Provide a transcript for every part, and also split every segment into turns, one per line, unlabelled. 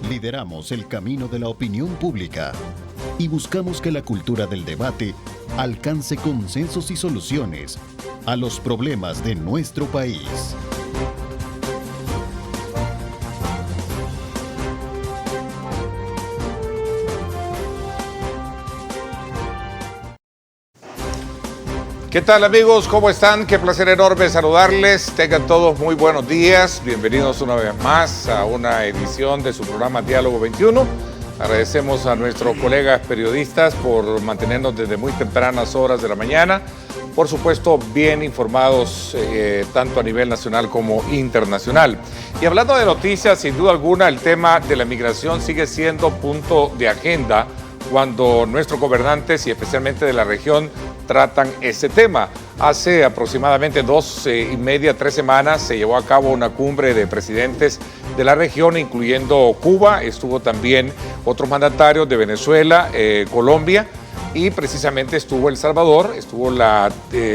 Lideramos el camino de la opinión pública y buscamos que la cultura del debate alcance consensos y soluciones a los problemas de nuestro país.
¿Qué tal, amigos? ¿Cómo están? Qué placer enorme saludarles. Tengan todos muy buenos días. Bienvenidos una vez más a una edición de su programa Diálogo 21. Agradecemos a nuestros colegas periodistas por mantenernos desde muy tempranas horas de la mañana. Por supuesto, bien informados tanto a nivel nacional como internacional. Y hablando de noticias, sin duda alguna, el tema de la migración sigue siendo punto de agenda cuando nuestros gobernantes y especialmente de la región tratan ese tema. Hace aproximadamente 3 semanas se llevó a cabo una cumbre de presidentes de la región, incluyendo Cuba. Estuvo también otros mandatarios de Venezuela, Colombia, y precisamente estuvo El Salvador, estuvo la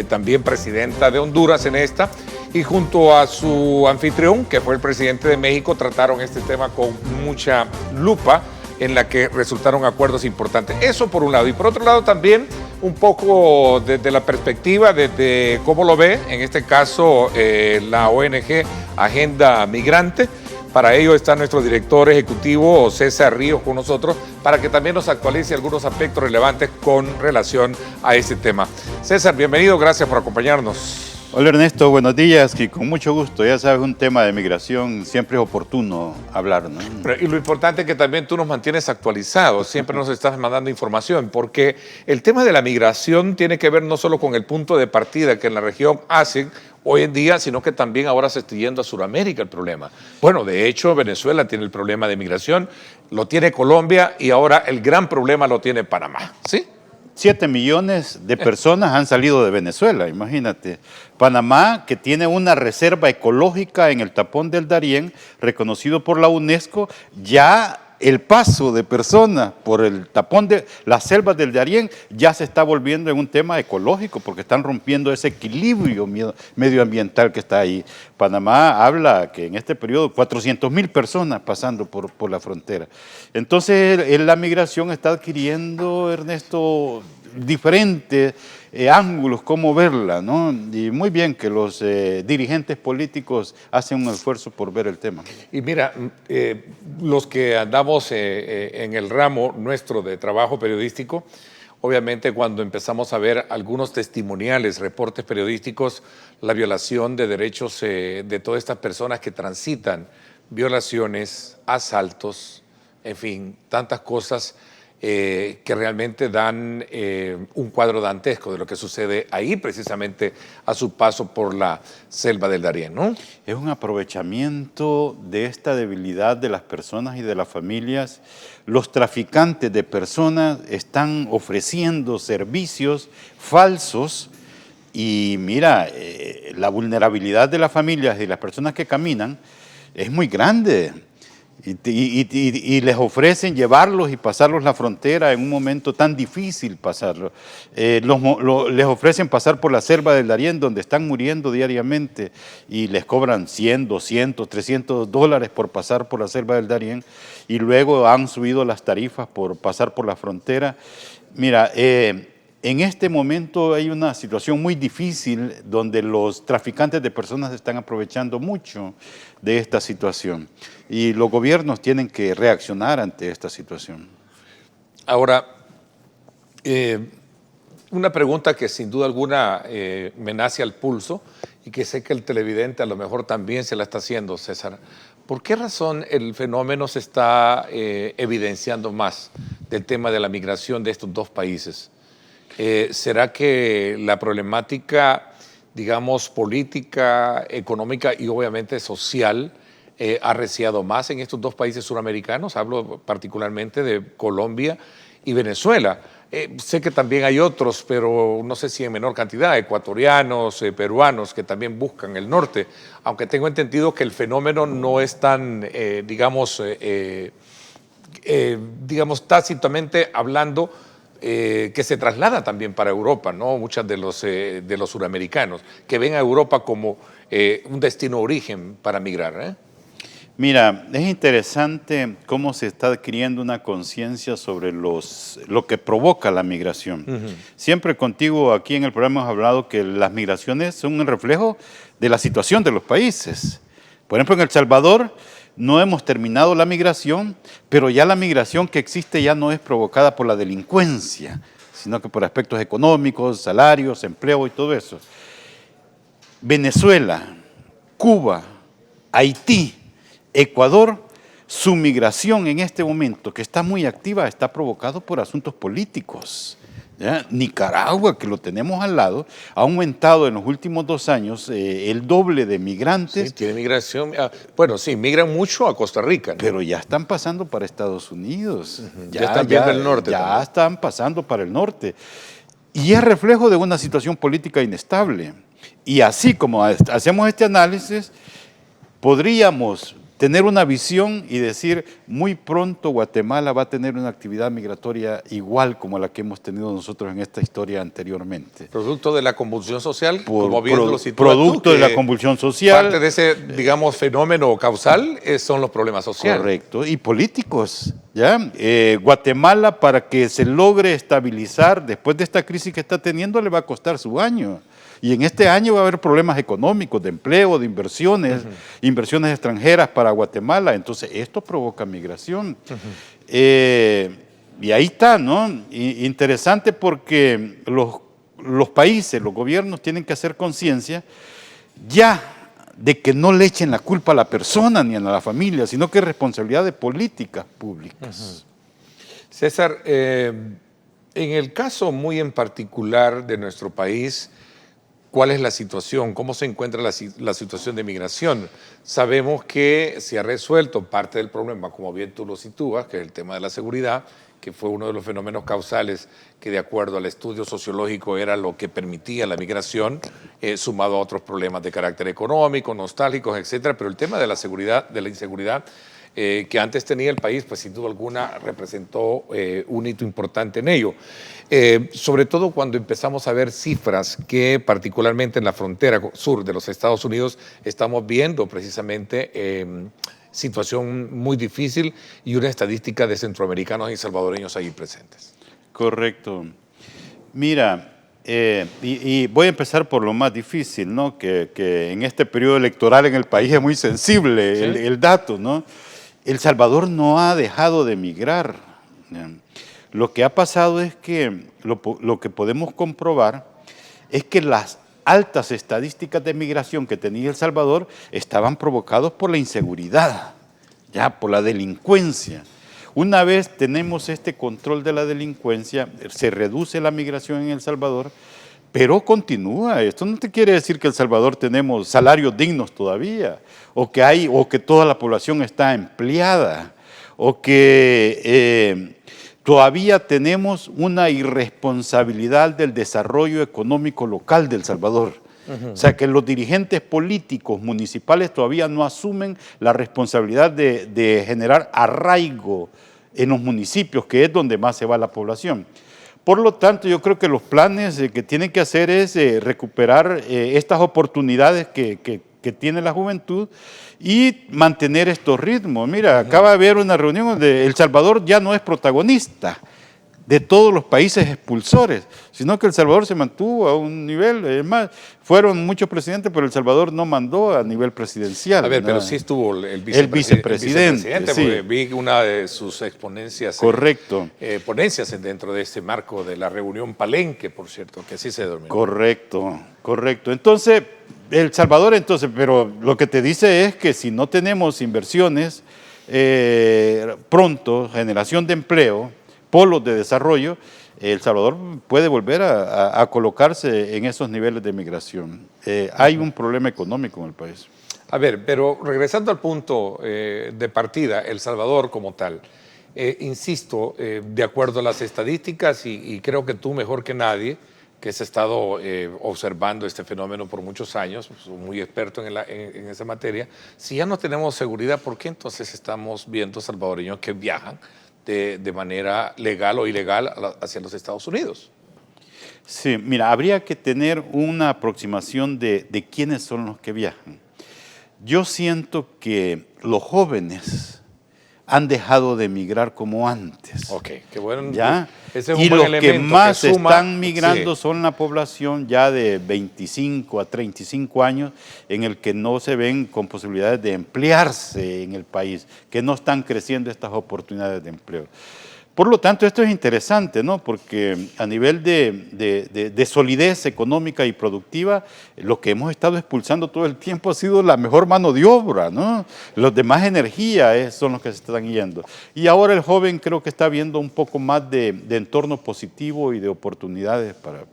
también presidenta de Honduras en esta, y junto a su anfitrión, que fue el presidente de México, trataron este tema con mucha lupa, en la que resultaron acuerdos importantes. Eso por un lado. Y por otro lado también un poco desde la perspectiva, desde cómo lo ve, en este caso la ONG Agenda Migrante. Para ello está nuestro director ejecutivo César Ríos con nosotros, para que también nos actualice algunos aspectos relevantes con relación a este tema. César, bienvenido, gracias por acompañarnos.
Hola Ernesto, buenos días y con mucho gusto. Ya sabes, un tema de migración siempre es oportuno hablar, ¿no?
Y lo importante es que también tú nos mantienes actualizados, siempre nos estás mandando información, porque el tema de la migración tiene que ver no solo con el punto de partida que en la región hacen hoy en día, sino que también ahora se está yendo a Sudamérica el problema. Bueno, de hecho, Venezuela tiene el problema de migración, lo tiene Colombia y ahora el gran problema lo tiene Panamá, ¿sí?
7 millones de personas han salido de Venezuela, imagínate. Panamá, que tiene una reserva ecológica en el tapón del Darién, reconocido por la UNESCO, ya el paso de personas por el tapón de las selvas del Darién ya se está volviendo en un tema ecológico porque están rompiendo ese equilibrio medioambiental que está ahí. Panamá habla que en este periodo 400,000 personas pasando por la frontera. Entonces la migración está adquiriendo, Ernesto, diferentes ángulos, cómo verla, ¿no? Y muy bien que los dirigentes políticos hacen un esfuerzo por ver el tema.
Y mira, los que andamos en el ramo nuestro de trabajo periodístico, obviamente cuando empezamos a ver algunos testimoniales, reportes periodísticos, la violación de derechos de todas estas personas que transitan, violaciones, asaltos, en fin, tantas cosas que realmente dan un cuadro dantesco de lo que sucede ahí precisamente a su paso por la selva del Darién, ¿no?
Es un aprovechamiento de esta debilidad de las personas y de las familias. Los traficantes de personas están ofreciendo servicios falsos y mira, la vulnerabilidad de las familias y las personas que caminan es muy grande. Y les ofrecen llevarlos y pasarlos la frontera en un momento tan difícil pasarlo. Les ofrecen pasar por la selva del Darién donde están muriendo diariamente y les cobran 100, 200, 300 dólares por pasar por la selva del Darién y luego han subido las tarifas por pasar por la frontera. Mira, en este momento hay una situación muy difícil donde los traficantes de personas están aprovechando mucho de esta situación y los gobiernos tienen que reaccionar ante esta situación.
Ahora, una pregunta que sin duda alguna me nace al pulso y que sé que el televidente a lo mejor también se la está haciendo, César. ¿Por qué razón el fenómeno se está evidenciando más del tema de la migración de estos dos países? ¿Será que la problemática, digamos, política, económica y obviamente social ha arreciado más en estos dos países suramericanos? Hablo particularmente de Colombia y Venezuela. Sé que también hay otros, pero no sé si en menor cantidad, ecuatorianos, peruanos, que también buscan el norte, aunque tengo entendido que el fenómeno no es tan, digamos, tácitamente hablando, que se traslada también para Europa, ¿no? Muchos de los suramericanos, que ven a Europa como un destino origen para migrar, ¿eh?
Mira, es interesante cómo se está adquiriendo una conciencia sobre lo que provoca la migración. Siempre contigo aquí en el programa hemos hablado que las migraciones son un reflejo de la situación de los países. Por ejemplo, en El Salvador no hemos terminado la migración, pero ya la migración que existe ya no es provocada por la delincuencia, sino que por aspectos económicos, salarios, empleo y todo eso. Venezuela, Cuba, Haití, Ecuador, su migración en este momento, que está muy activa, está provocado por asuntos políticos. ¿Ya? Nicaragua, que lo tenemos al lado, ha aumentado en los últimos 2 años el doble de migrantes.
Sí, tiene migración. Bueno, sí, migran mucho a Costa Rica, ¿no?
Pero ya están pasando para Estados Unidos.
Ya están viendo el norte.
Ya
también
están pasando para el norte. Y es reflejo de una situación política inestable. Y así como hacemos este análisis, podríamos tener una visión y decir, muy pronto Guatemala va a tener una actividad migratoria igual como la que hemos tenido nosotros en esta historia anteriormente.
Producto de la convulsión social, como bien lo sitúas
producto
tú,
de la convulsión social.
Parte de ese, digamos, fenómeno causal son los problemas sociales.
Correcto, y políticos. ¿Ya? Guatemala, para que se logre estabilizar después de esta crisis que está teniendo, le va a costar su año. Y en este año va a haber problemas económicos, de empleo, de inversiones, inversiones extranjeras para Guatemala. Entonces, esto provoca migración. Y ahí está, ¿no? Interesante porque los países, los gobiernos tienen que hacer conciencia ya de que no le echen la culpa a la persona ni a la familia, sino que es responsabilidad de políticas públicas.
César, en el caso muy en particular de nuestro país, ¿cuál es la situación? ¿Cómo se encuentra la situación de migración? Sabemos que se ha resuelto parte del problema, como bien tú lo sitúas, que es el tema de la seguridad, que fue uno de los fenómenos causales que de acuerdo al estudio sociológico era lo que permitía la migración, sumado a otros problemas de carácter económico, nostálgicos, etcétera. Pero el tema de la seguridad, de la inseguridad que antes tenía el país, pues sin duda alguna representó un hito importante en ello. Sobre todo cuando empezamos a ver cifras que particularmente en la frontera sur de los Estados Unidos estamos viendo precisamente situación muy difícil y una estadística de centroamericanos y salvadoreños allí presentes.
Correcto. Mira, y voy a empezar por lo más difícil, ¿no? Que en este periodo electoral en el país es muy sensible, ¿sí? el dato, ¿no? El Salvador no ha dejado de migrar. Lo que ha pasado es que lo que podemos comprobar es que las altas estadísticas de migración que tenía El Salvador estaban provocados por la inseguridad, ya por la delincuencia. Una vez tenemos este control de la delincuencia, se reduce la migración en El Salvador, pero continúa. Esto no te quiere decir que en El Salvador tenemos salarios dignos todavía, o que toda la población está empleada, o que todavía tenemos una irresponsabilidad del desarrollo económico local de El Salvador. O sea, que los dirigentes políticos municipales todavía no asumen la responsabilidad de generar arraigo en los municipios, que es donde más se va la población. Por lo tanto, yo creo que los planes que tienen que hacer es recuperar estas oportunidades que tiene la juventud y mantener estos ritmos. Mira, acaba de haber una reunión donde El Salvador ya no es protagonista de todos los países expulsores, sino que El Salvador se mantuvo a un nivel, es más, fueron muchos presidentes, pero El Salvador no mandó a nivel presidencial.
A ver, pero sí estuvo el vicepresidente,
sí.
Vi una de sus exponencias.
Correcto.
Ponencias dentro de este marco de la reunión Palenque, por cierto, que así se durmió.
Correcto. Entonces, El Salvador, pero lo que te dice es que si no tenemos inversiones pronto, generación de empleo, polos de desarrollo, El Salvador puede volver a colocarse en esos niveles de migración. Hay un problema económico en el país.
A ver, pero regresando al punto de partida, El Salvador como tal, insisto, de acuerdo a las estadísticas, y creo que tú mejor que nadie, que has estado observando este fenómeno por muchos años, muy experto en esa materia, si ya no tenemos seguridad, ¿por qué entonces estamos viendo salvadoreños que viajan de manera legal o ilegal hacia los Estados Unidos?
Sí, mira, habría que tener una aproximación de quiénes son los que viajan. Yo siento que los jóvenes han dejado de migrar como antes.
Ok, qué bueno.
¿Ya?
Ese es
y
un buen
los que
elemento
más
que suma,
están migrando
sí.
son la población ya de 25 a 35 años, en el que no se ven con posibilidades de emplearse en el país, que no están creciendo estas oportunidades de empleo. Por lo tanto, esto es interesante, ¿no? Porque a nivel de solidez económica y productiva, lo que hemos estado expulsando todo el tiempo ha sido la mejor mano de obra, ¿no? Los de más energía son los que se están yendo. Y ahora el joven creo que está viendo un poco más de entorno positivo y de oportunidades para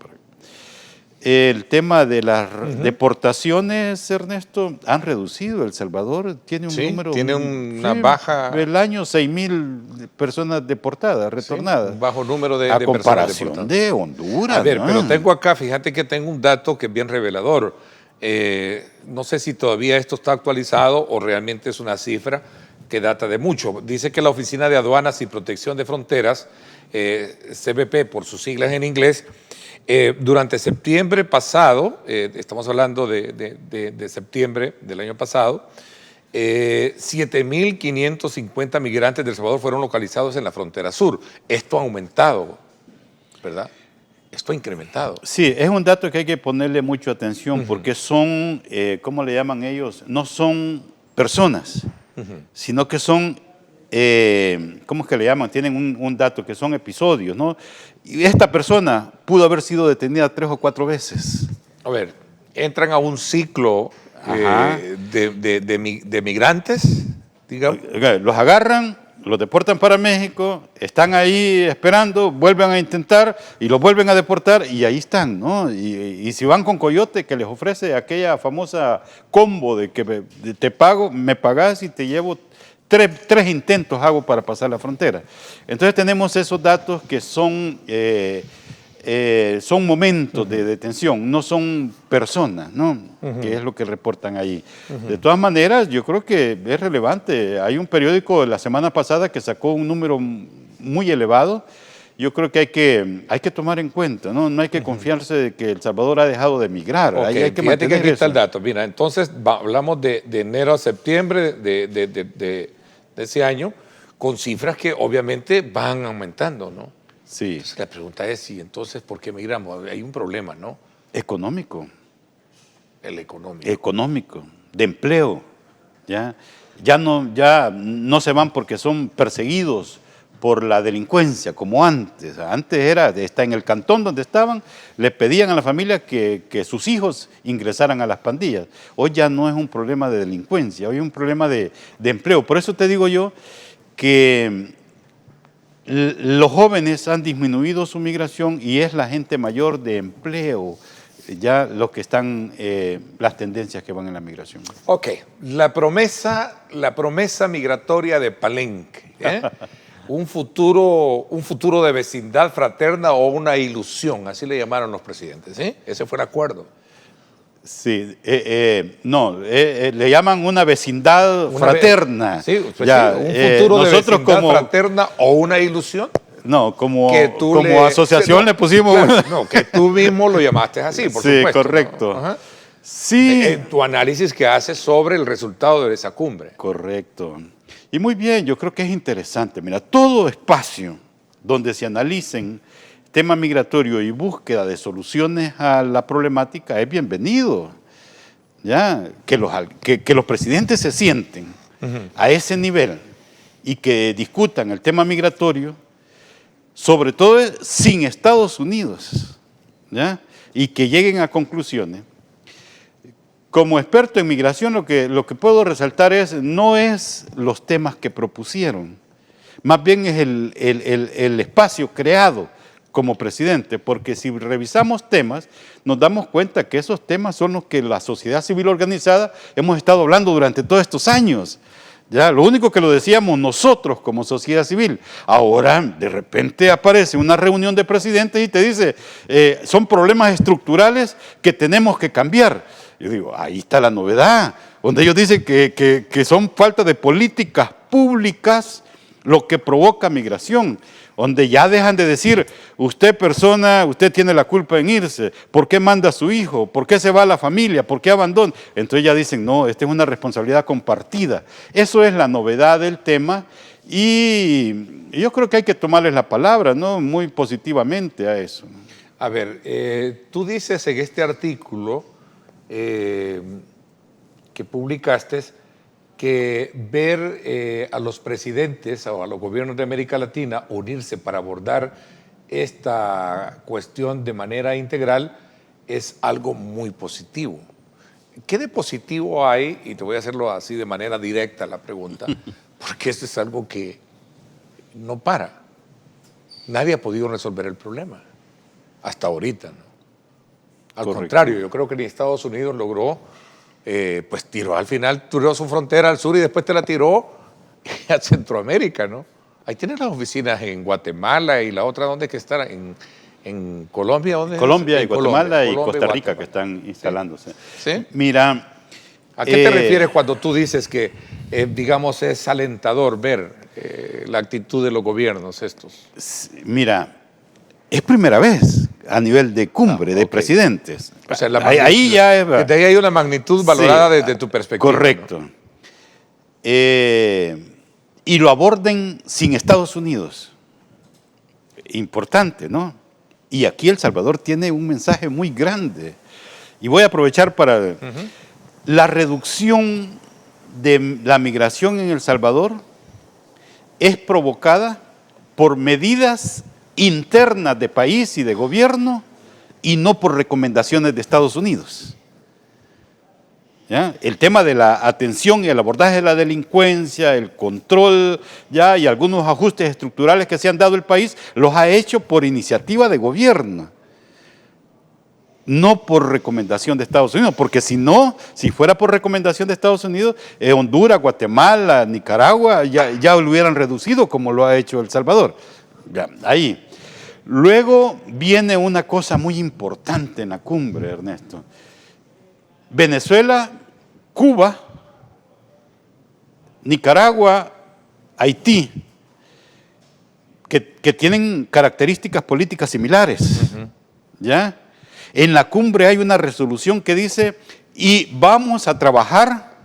el tema de las deportaciones, Ernesto, han reducido. El Salvador tiene un número...
Tiene una baja...
El año 6.000 personas deportadas, retornadas.
Sí, un bajo número de
a
personas
comparación
deportadas.
de Honduras.
A ver,
¿no?
pero tengo acá, fíjate que tengo un dato que es bien revelador. No sé si todavía esto está actualizado o realmente es una cifra que data de mucho. Dice que la Oficina de Aduanas y Protección de Fronteras, CBP por sus siglas en inglés, durante septiembre pasado, estamos hablando de septiembre del año pasado, 7.550 migrantes de El Salvador fueron localizados en la frontera sur. Esto ha aumentado, ¿verdad? Esto ha incrementado.
Sí, es un dato que hay que ponerle mucha atención porque son, ¿cómo le llaman ellos? No son personas, sino que son, ¿cómo es que le llaman? Tienen un dato que son episodios, ¿no? Y esta persona pudo haber sido detenida 3 o 4 veces.
A ver, entran a un ciclo de migrantes, digamos.
Los agarran, los deportan para México, están ahí esperando, vuelven a intentar y los vuelven a deportar y ahí están, ¿no? Y si van con Coyote, que les ofrece aquella famosa combo de que te pago, me pagas y te llevo 3 intentos hago para pasar la frontera. Entonces tenemos esos datos que son momentos de detención, no son personas, ¿no? Que es lo que reportan ahí. De todas maneras, yo creo que es relevante. Hay un periódico la semana pasada que sacó un número muy elevado. Yo creo que hay que tomar en cuenta, ¿no? No hay que confiarse de que El Salvador ha dejado de migrar.
Okay,
hay que
fíjate que aquí está el
eso.
dato. Mira, entonces hablamos de enero a septiembre de ese año, con cifras que obviamente van aumentando, ¿no?
Sí.
Entonces, la pregunta es, ¿y entonces por qué migramos? Hay un problema, ¿no?
Económico.
El económico.
Económico, de empleo. Ya no se van porque son perseguidos por la delincuencia, como antes. Antes está en el cantón donde estaban, le pedían a la familia que sus hijos ingresaran a las pandillas. Hoy ya no es un problema de delincuencia, hoy es un problema de empleo. Por eso te digo yo que los jóvenes han disminuido su migración y es la gente mayor de empleo ya los que están, las tendencias que van en la migración.
Ok, la promesa migratoria de Palenque, ¿eh? un futuro de vecindad fraterna o una ilusión, así le llamaron los presidentes, ¿sí? Ese fue el acuerdo.
Sí, le llaman una vecindad fraterna.
Sí, pues
ya,
sí, un futuro de vecindad
como
fraterna o una ilusión.
No, como
no,
asociación le pusimos...
Claro, no, que tú mismo lo llamaste así, por supuesto.
Sí, correcto.
¿No? Ajá.
Sí.
En tu análisis que haces sobre el resultado de esa cumbre.
Correcto. Y muy bien, yo creo que es interesante. Mira, todo espacio donde se analicen tema migratorio y búsqueda de soluciones a la problemática es bienvenido. ¿Ya? Que los presidentes se sienten a ese nivel y que discutan el tema migratorio, sobre todo sin Estados Unidos, ¿ya? Y que lleguen a conclusiones. Como experto en migración, lo que puedo resaltar no es los temas que propusieron, más bien es el espacio creado como presidente, porque si revisamos temas, nos damos cuenta que esos temas son los que la sociedad civil organizada hemos estado hablando durante todos estos años. Ya, lo único que lo decíamos nosotros como sociedad civil. Ahora, de repente aparece una reunión de presidentes y te dice, son problemas estructurales que tenemos que cambiar. Yo digo, ahí está la novedad, donde ellos dicen que son falta de políticas públicas lo que provoca migración, donde ya dejan de decir, usted persona, usted tiene la culpa en irse, ¿por qué manda a su hijo? ¿Por qué se va a la familia? ¿Por qué abandona? Entonces ya dicen, no, esta es una responsabilidad compartida. Eso es la novedad del tema y yo creo que hay que tomarles la palabra, ¿no? Muy positivamente a eso.
A ver, tú dices en este artículo que publicaste que ver a los presidentes o a los gobiernos de América Latina unirse para abordar esta cuestión de manera integral es algo muy positivo. ¿Qué de positivo hay? Y te voy a hacerlo así de manera directa la pregunta, porque esto es algo que no para. Nadie ha podido resolver el problema hasta ahorita, ¿no? Al
Correcto.
contrario, yo creo que ni Estados Unidos logró, pues tiró al final, tiró su frontera al sur y después te la tiró a Centroamérica, ¿no? Ahí tienes las oficinas en Guatemala y la otra, ¿dónde es que están? En Colombia, ¿dónde?
Colombia
En
y Guatemala y
Colombia,
Costa Rica
Guatemala.
que están instalándose.
¿Sí?
Mira,
¿A qué te refieres cuando tú dices que, digamos, es alentador ver la actitud de los gobiernos estos?
Mira, es primera vez a nivel de cumbre de
ok.
presidentes.
O sea,
ahí ya es...
desde ahí hay una magnitud valorada desde tu perspectiva.
Correcto.
¿No?
Y lo aborden sin Estados Unidos. Importante, ¿no? Y aquí El Salvador tiene un mensaje muy grande. Y voy a aprovechar para... La reducción de la migración en El Salvador es provocada por medidas internas de país y de gobierno y no por recomendaciones de Estados Unidos. ¿Ya? El tema de la atención y el abordaje de la delincuencia, el control, ¿ya? Y algunos ajustes estructurales que se han dado el país, los ha hecho por iniciativa de gobierno, no por recomendación de Estados Unidos, porque si no, si fuera por recomendación de Estados Unidos, Honduras, Guatemala, Nicaragua, ya lo hubieran reducido como lo ha hecho El Salvador. Ya, ahí. Luego viene una cosa muy importante en la cumbre, Ernesto. Venezuela, Cuba, Nicaragua, Haití, que tienen características políticas similares, ¿ya? En la cumbre hay una resolución que dice, y vamos a trabajar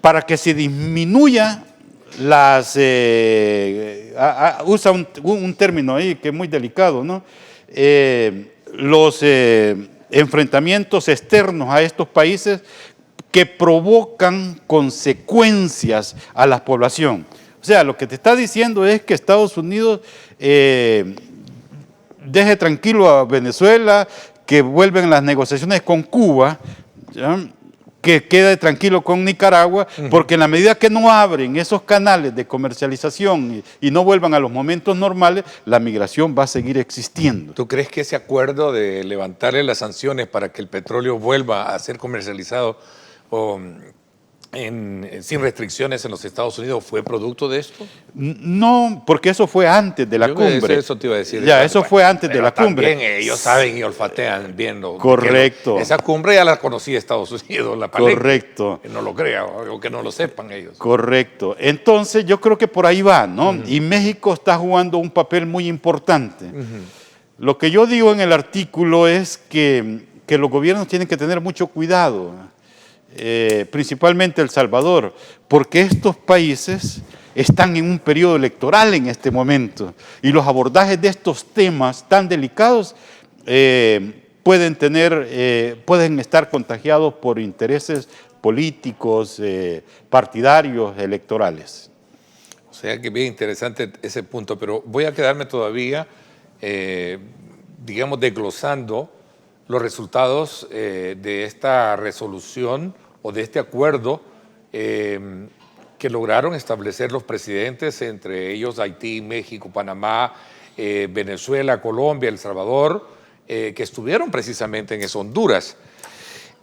para que se disminuya las... usa un término ahí que es muy delicado, ¿no? Los enfrentamientos externos a estos países que provocan consecuencias a la población. O sea, lo que te está diciendo es que Estados Unidos... deje tranquilo a Venezuela, que vuelven las negociaciones con Cuba, ¿ya? Que quede tranquilo con Nicaragua, porque en la medida que no abren esos canales de comercialización y no vuelvan a los momentos normales, la migración va a seguir existiendo.
¿Tú crees que ese acuerdo de levantarle las sanciones para que el petróleo vuelva a ser comercializado sin restricciones en los Estados Unidos fue producto de esto?
No, porque eso fue antes de la cumbre.
Eso te iba a decir.
Ya, eso fue antes de la cumbre.
También ellos saben y olfatean viendo.
Correcto.
Esa cumbre ya la conocía Estados Unidos, la Palenque.
Correcto.
Que no lo crea o que no lo sepan ellos.
Correcto. Entonces yo creo que por ahí va, ¿no? Y México está jugando un papel muy importante. Lo que yo digo en el artículo es que los gobiernos tienen que tener mucho cuidado, principalmente El Salvador, porque estos países están en un periodo electoral en este momento y los abordajes de estos temas tan delicados pueden estar contagiados por intereses políticos, partidarios, electorales.
O sea que bien interesante ese punto, pero voy a quedarme todavía, digamos, desglosando los resultados de esta resolución o de este acuerdo que lograron establecer los presidentes, entre ellos Haití, México, Panamá, Venezuela, Colombia, El Salvador, que estuvieron precisamente en eso, Honduras.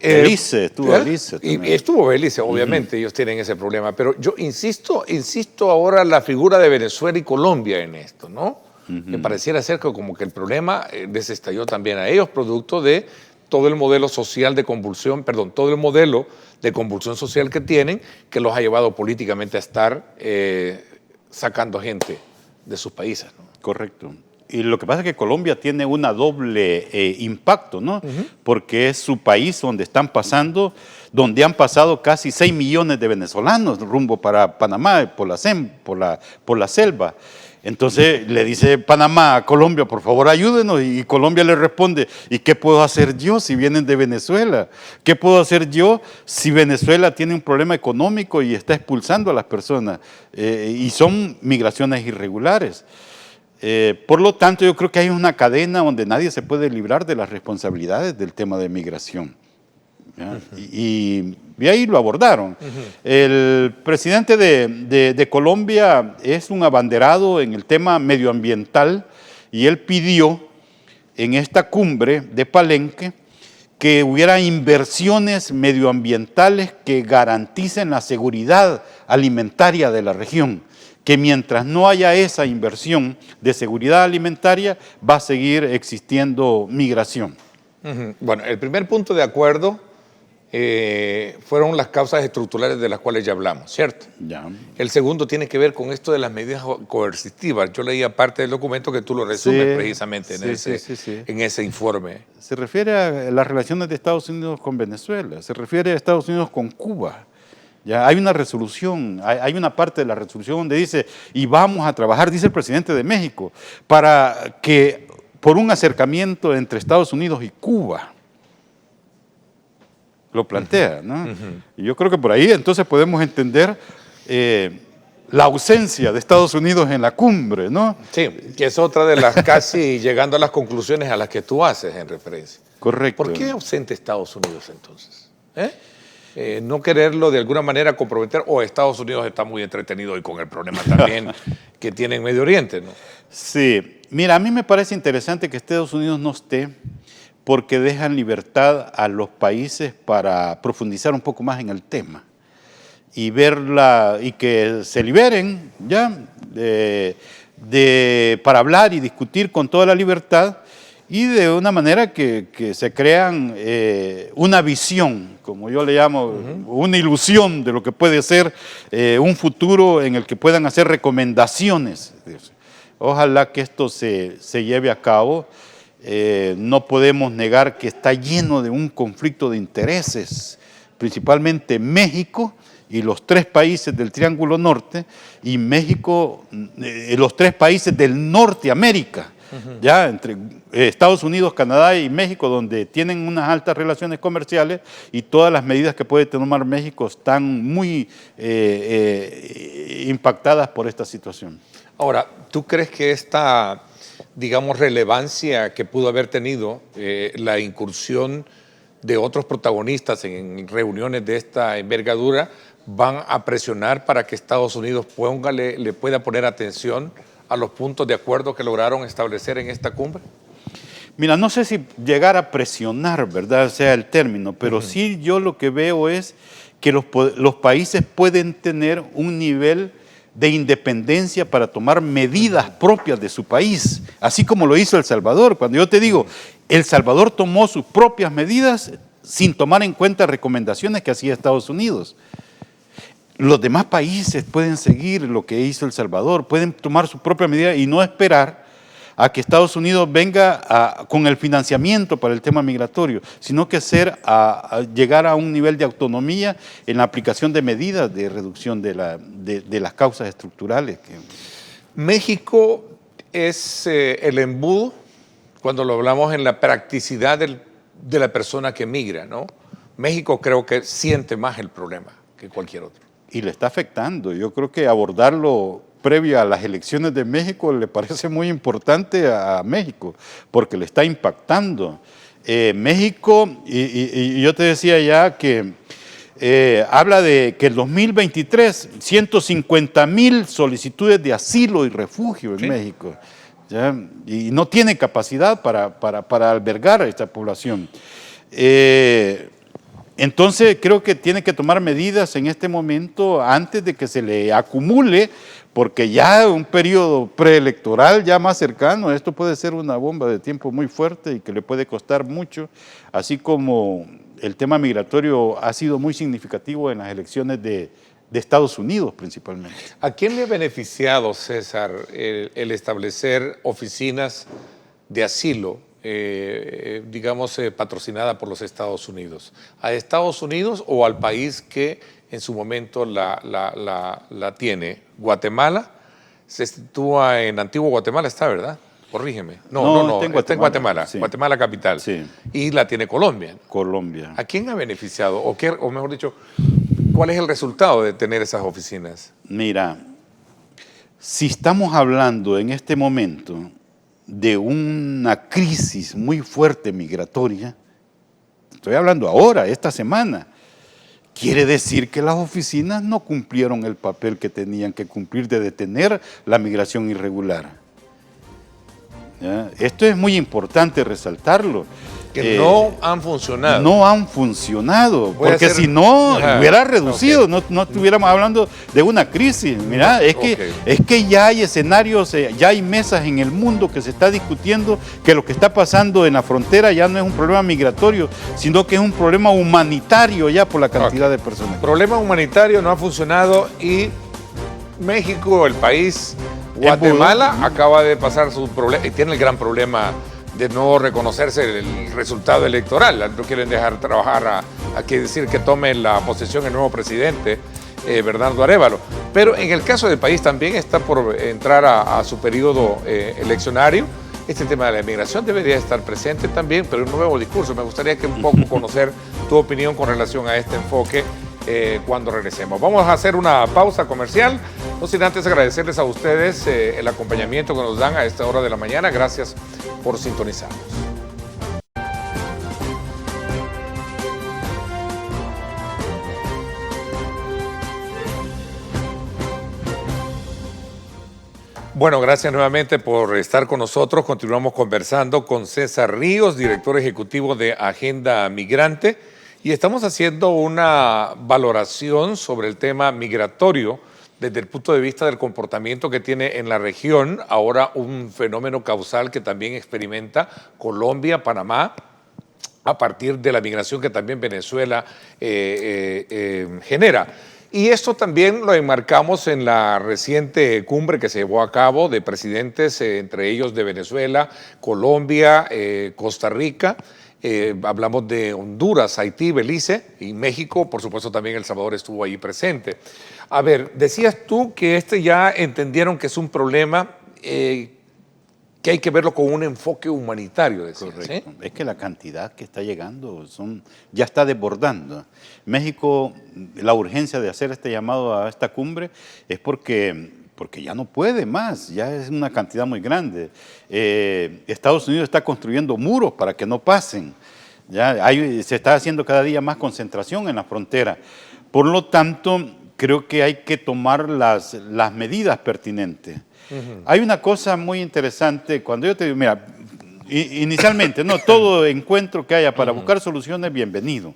Belice, estuvo Belice también.
Y estuvo Belice, obviamente, ellos tienen ese problema, pero yo insisto ahora la figura de Venezuela y Colombia en esto, ¿no? Me pareciera ser que como que el problema les estalló también a ellos, producto de todo el modelo social de convulsión, perdón, todo el modelo de convulsión social que tienen, que los ha llevado políticamente a estar sacando gente de sus países, ¿no?
Correcto. Y lo que pasa es que Colombia tiene una doble impacto, ¿no? Porque es su país donde han pasado casi 6 millones de venezolanos rumbo para Panamá por la selva. Entonces le dice Panamá a Colombia, por favor ayúdenos, y Colombia le responde, ¿y qué puedo hacer yo si vienen de Venezuela? ¿Qué puedo hacer yo si Venezuela tiene un problema económico y está expulsando a las personas? Y son migraciones irregulares. Por lo tanto, yo creo que hay una cadena donde nadie se puede librar de las responsabilidades del tema de migración. Y ahí lo abordaron. El presidente de Colombia es un abanderado en el tema medioambiental y él pidió en esta cumbre de Palenque que hubiera inversiones medioambientales que garanticen la seguridad alimentaria de la región, que mientras no haya esa inversión de seguridad alimentaria va a seguir existiendo migración.
Bueno, el primer punto de acuerdo fueron las causas estructurales de las cuales ya hablamos, ¿cierto?
Ya.
El segundo tiene que ver con esto de las medidas coercitivas. Yo leía parte del documento que tú lo resumes precisamente en ese informe.
Se refiere a las relaciones de Estados Unidos con Venezuela, se refiere a Estados Unidos con Cuba. Ya hay una resolución, hay una parte de la resolución donde dice, y vamos a trabajar, dice el presidente de México, para que por un acercamiento entre Estados Unidos y Cuba. Lo plantea, ¿no? Y yo creo que por ahí entonces podemos entender la ausencia de Estados Unidos en la cumbre, ¿no?
Sí, que es otra de las casi llegando a las conclusiones a las que tú haces en referencia.
Correcto.
¿Por qué ausente Estados Unidos entonces? No quererlo de alguna manera comprometer, o Estados Unidos está muy entretenido hoy con el problema también que tiene en Medio Oriente, ¿no?
Sí, mira, a mí me parece interesante que Estados Unidos no esté, porque dejan libertad a los países para profundizar un poco más en el tema y verla y que se liberen ya para hablar y discutir con toda la libertad y de una manera que se crean una visión, como yo le llamo, una ilusión de lo que puede ser un futuro en el que puedan hacer recomendaciones. Ojalá que esto se lleve a cabo. No podemos negar que está lleno de un conflicto de intereses, principalmente México y los 3 países del Triángulo Norte, y México, los 3 países del Norteamérica, ya entre Estados Unidos, Canadá y México, donde tienen unas altas relaciones comerciales, y todas las medidas que puede tomar México están muy impactadas por esta situación.
Ahora, ¿tú crees que esta, digamos, relevancia que pudo haber tenido la incursión de otros protagonistas en reuniones de esta envergadura van a presionar para que Estados Unidos le pueda poner atención a los puntos de acuerdo que lograron establecer en esta cumbre?
Mira, no sé si llegar a presionar, ¿verdad?, sea el término, pero sí yo lo que veo es que los países pueden tener un nivel de independencia para tomar medidas propias de su país, así como lo hizo El Salvador. Cuando yo te digo, El Salvador tomó sus propias medidas sin tomar en cuenta recomendaciones que hacía Estados Unidos. Los demás países pueden seguir lo que hizo El Salvador, pueden tomar su propia medida y no esperar a que Estados Unidos venga con el financiamiento para el tema migratorio, sino que llegar a un nivel de autonomía en la aplicación de medidas de reducción de las causas estructurales.
México es el embudo, cuando lo hablamos en la practicidad de la persona que migra, ¿no? México creo que siente más el problema que cualquier otro.
Y le está afectando. Yo creo que abordarlo previo a las elecciones de México le parece muy importante a México, porque le está impactando. México, y yo te decía ya que habla de que en 2023, 150,000 solicitudes de asilo y refugio en México, ¿ya? Y no tiene capacidad para albergar a esta población. Entonces creo que tiene que tomar medidas en este momento antes de que se le acumule, porque ya un periodo preelectoral ya más cercano, esto puede ser una bomba de tiempo muy fuerte y que le puede costar mucho, así como el tema migratorio ha sido muy significativo en las elecciones de Estados Unidos principalmente.
¿A quién le ha beneficiado, César, el establecer oficinas de asilo, digamos, patrocinada por los Estados Unidos? ¿A Estados Unidos o al país que en su momento la tiene? ¿Guatemala? Se sitúa en Antigua Guatemala, está, ¿verdad? Corrígeme. No, está en Guatemala, sí. Guatemala capital.
Sí.
Y la tiene Colombia.
Colombia.
¿A quién ha beneficiado? O mejor dicho, ¿cuál es el resultado de tener esas oficinas?
Mira, si estamos hablando en este momento de una crisis muy fuerte migratoria, estoy hablando ahora, esta semana, quiere decir que las oficinas no cumplieron el papel que tenían que cumplir de detener la migración irregular. ¿Ya? Esto es muy importante resaltarlo.
Que no han funcionado.
No han funcionado, porque si no, hubiera reducido, no estuviéramos hablando de una crisis. Mira, es que ya hay escenarios, ya hay mesas en el mundo que se está discutiendo que lo que está pasando en la frontera ya no es un problema migratorio, sino que es un problema humanitario ya por la cantidad de personas.
Problema humanitario, no ha funcionado y México, el país, Guatemala, acaba de pasar su problema y tiene el gran problema de no reconocerse el resultado electoral. No quieren dejar trabajar a que decir que tome la posesión el nuevo presidente, Bernardo Arévalo. Pero en el caso del país también está por entrar a su periodo eleccionario. Este tema de la inmigración debería estar presente también, pero en un nuevo discurso. Me gustaría que un poco conocer tu opinión con relación a este enfoque cuando regresemos. Vamos a hacer una pausa comercial, no sin antes agradecerles a ustedes el acompañamiento que nos dan a esta hora de la mañana. Gracias por sintonizarnos. Bueno, gracias nuevamente por estar con nosotros. Continuamos conversando con César Ríos, director ejecutivo de Agenda Migrante, y estamos haciendo una valoración sobre el tema migratorio desde el punto de vista del comportamiento que tiene en la región, ahora un fenómeno causal que también experimenta Colombia, Panamá, a partir de la migración que también Venezuela genera. Y esto también lo enmarcamos en la reciente cumbre que se llevó a cabo de presidentes, entre ellos de Venezuela, Colombia, Costa Rica. Hablamos de Honduras, Haití, Belice y México, por supuesto también El Salvador estuvo ahí presente. A ver, decías tú que ya entendieron que es un problema que hay que verlo con un enfoque humanitario. Decías,
correcto. Es que la cantidad que está llegando ya está desbordando. México, la urgencia de hacer este llamado a esta cumbre es porque ya no puede más, ya es una cantidad muy grande. Estados Unidos está construyendo muros para que no pasen. Se está haciendo cada día más concentración en la frontera. Por lo tanto, creo que hay que tomar las medidas pertinentes. Hay una cosa muy interesante, cuando yo te digo, mira, inicialmente, no, todo encuentro que haya para buscar soluciones, bienvenido.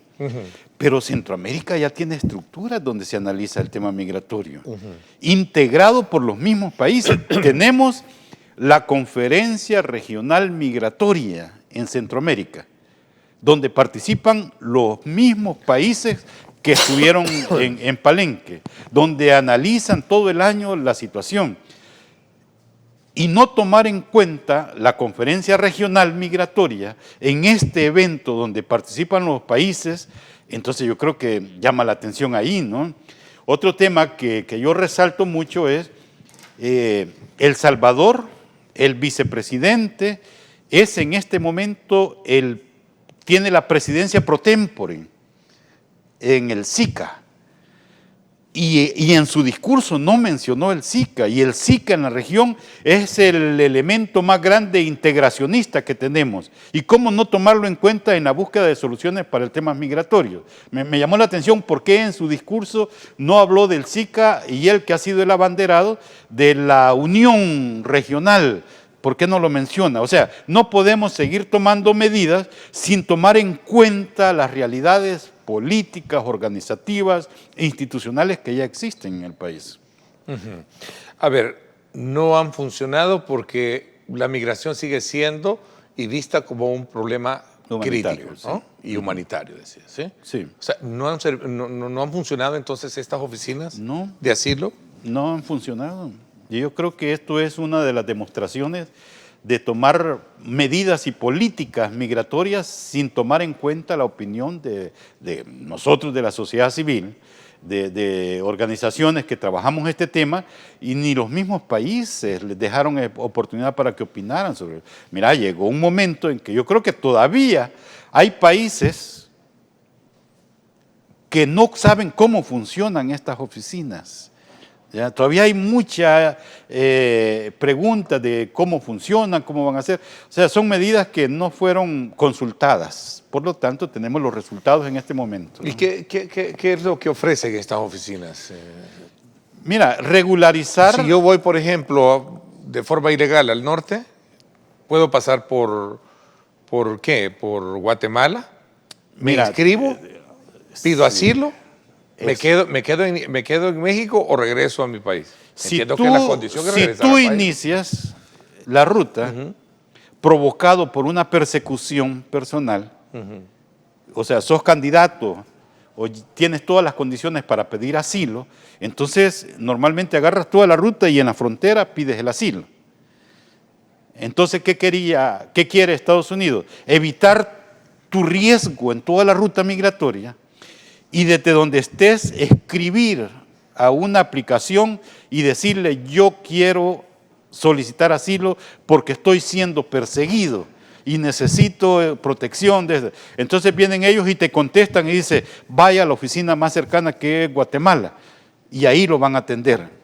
Pero Centroamérica ya tiene estructuras donde se analiza el tema migratorio, integrado por los mismos países. Tenemos la Conferencia Regional Migratoria en Centroamérica, donde participan los mismos países que estuvieron en Palenque, donde analizan todo el año la situación. Y no tomar en cuenta la Conferencia Regional Migratoria en este evento donde participan los países, entonces yo creo que llama la atención ahí, ¿no? Otro tema que yo resalto mucho es El Salvador, el vicepresidente, es en este momento tiene la presidencia pro tempore en el SICA. Y en su discurso no mencionó el SICA, y el SICA en la región es el elemento más grande integracionista que tenemos. ¿Y cómo no tomarlo en cuenta en la búsqueda de soluciones para el tema migratorio? Me llamó la atención por qué en su discurso no habló del SICA y él, que ha sido el abanderado de la Unión Regional. ¿Por qué no lo menciona? O sea, no podemos seguir tomando medidas sin tomar en cuenta las realidades políticas, organizativas e institucionales que ya existen en el país.
A ver, no han funcionado porque la migración sigue siendo y vista como un problema
Humanitario,
crítico, ¿no?
sí.
Y humanitario, decía, ¿sí?
Sí.
O sea, ¿no han funcionado entonces estas oficinas
No.
de asilo?
No han funcionado. Y yo creo que esto es una de las demostraciones de tomar medidas y políticas migratorias sin tomar en cuenta la opinión de nosotros, de la sociedad civil, de organizaciones que trabajamos este tema, y ni los mismos países les dejaron oportunidad para que opinaran sobre él. Mira, llegó un momento en que yo creo que todavía hay países que no saben cómo funcionan estas oficinas. ¿Ya? Todavía hay mucha pregunta de cómo funcionan, cómo van a ser. O sea, son medidas que no fueron consultadas. Por lo tanto, tenemos los resultados en este momento, ¿no?
¿Y qué es lo que ofrecen estas oficinas?
Mira, regularizar...
Si yo voy, por ejemplo, de forma ilegal al norte, ¿puedo pasar por qué? ¿Por Guatemala? ¿Me
Mira,
inscribo? ¿Pido
sí.
asilo? ¿Me quedo en México o regreso a mi país? Entiendo que la condición es regresar
tú
al país.
inicias la ruta provocado por una persecución personal, o sea, sos candidato o tienes todas las condiciones para pedir asilo, entonces normalmente agarras toda la ruta y en la frontera pides el asilo. Entonces, ¿qué quiere Estados Unidos? Evitar tu riesgo en toda la ruta migratoria y desde donde estés escribir a una aplicación y decirle: yo quiero solicitar asilo porque estoy siendo perseguido y necesito protección. Entonces vienen ellos y te contestan y dicen: vaya a la oficina más cercana, que es Guatemala, y ahí lo van a atender.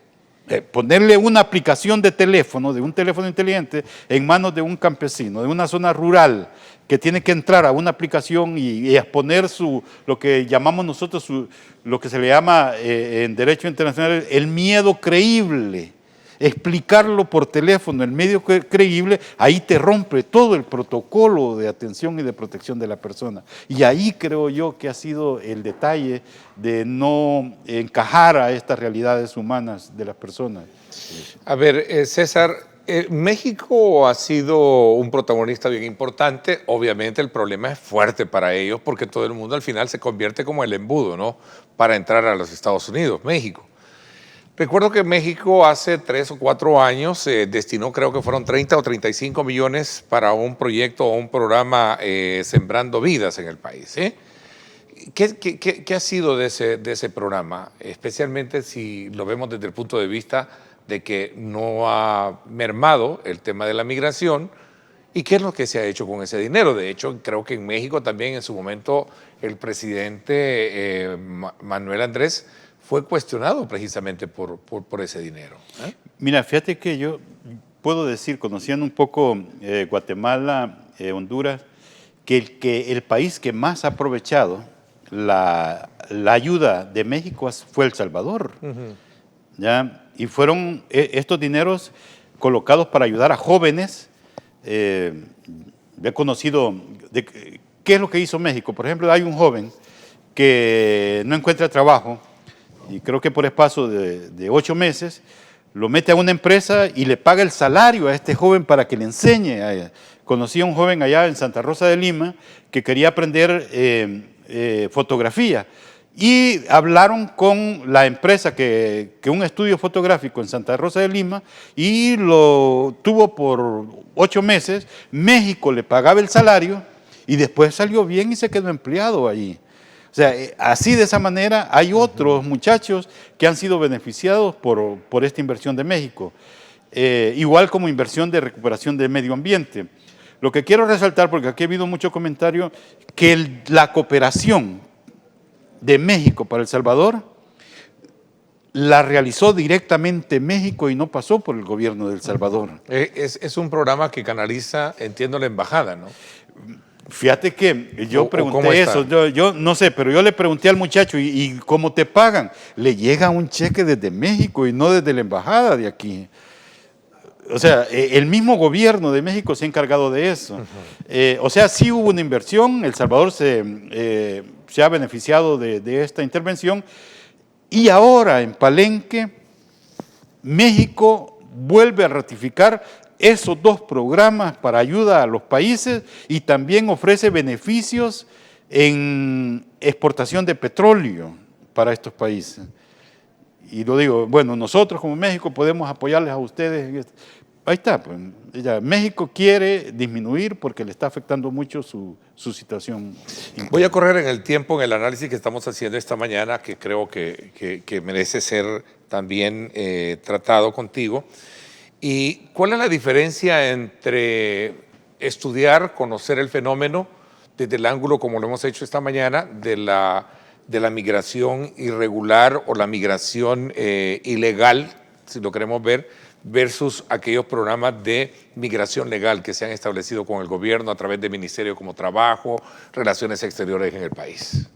Ponerle una aplicación de teléfono, de un teléfono inteligente, en manos de un campesino, de una zona rural, que tiene que entrar a una aplicación y exponer lo que llamamos nosotros, lo que se le llama en derecho internacional el miedo creíble. Explicarlo por teléfono, el medio creíble, ahí te rompe todo el protocolo de atención y de protección de la persona. Y ahí creo yo que ha sido el detalle de no encajar a estas realidades humanas de las personas.
A ver, César, México ha sido un protagonista bien importante. Obviamente el problema es fuerte para ellos porque todo el mundo al final se convierte como el embudo, ¿no?, para entrar a los Estados Unidos, México. Recuerdo que México hace 3 o 4 años destinó, creo que fueron 30 o 35 millones para un proyecto o un programa Sembrando Vidas en el país. ¿Qué ha sido de ese programa? Especialmente si lo vemos desde el punto de vista de que no ha mermado el tema de la migración. ¿Y qué es lo que se ha hecho con ese dinero? De hecho, creo que en México también en su momento el presidente Manuel Andrés fue cuestionado precisamente por ese dinero.
Mira, fíjate que yo puedo decir, conociendo un poco Guatemala, Honduras, que el país que más ha aprovechado la ayuda de México fue El Salvador. ¿Ya? Y fueron estos dineros colocados para ayudar a jóvenes. He conocido, ¿qué es lo que hizo México? Por ejemplo, hay un joven que no encuentra trabajo, y creo que por espacio de 8 meses, lo mete a una empresa y le paga el salario a este joven para que le enseñe. Conocí a un joven allá en Santa Rosa de Lima que quería aprender fotografía, y hablaron con la empresa que un estudio fotográfico en Santa Rosa de Lima, y lo tuvo por 8 meses. México le pagaba el salario y después salió bien y se quedó empleado allí. O sea, así de esa manera hay otros muchachos que han sido beneficiados por esta inversión de México, igual como inversión de recuperación del medio ambiente. Lo que quiero resaltar, porque aquí ha habido mucho comentario, que la cooperación de México para El Salvador la realizó directamente México y no pasó por el gobierno de El Salvador.
Es un programa que canaliza, entiendo, la embajada, ¿no?
Fíjate que yo pregunté eso, yo no sé, pero yo le pregunté al muchacho: ¿y cómo te pagan? Le llega un cheque desde México y no desde la embajada de aquí. O sea, el mismo gobierno de México se ha encargado de eso. O sea, sí hubo una inversión. El Salvador se ha beneficiado de esta intervención. Y ahora en Palenque, México vuelve a ratificar esos dos programas para ayuda a los países y también ofrece beneficios en exportación de petróleo para estos países. Y lo digo, bueno, nosotros como México podemos apoyarles a ustedes. Ahí está, pues, México quiere disminuir porque le está afectando mucho su situación.
Voy a correr en el tiempo en el análisis que estamos haciendo esta mañana, que creo que merece ser también tratado contigo. ¿Y cuál es la diferencia entre estudiar, conocer el fenómeno desde el ángulo, como lo hemos hecho esta mañana, de la migración irregular o la migración ilegal, si lo queremos ver, versus aquellos programas de migración legal que se han establecido con el gobierno a través de ministerios como Trabajo, Relaciones Exteriores en el país?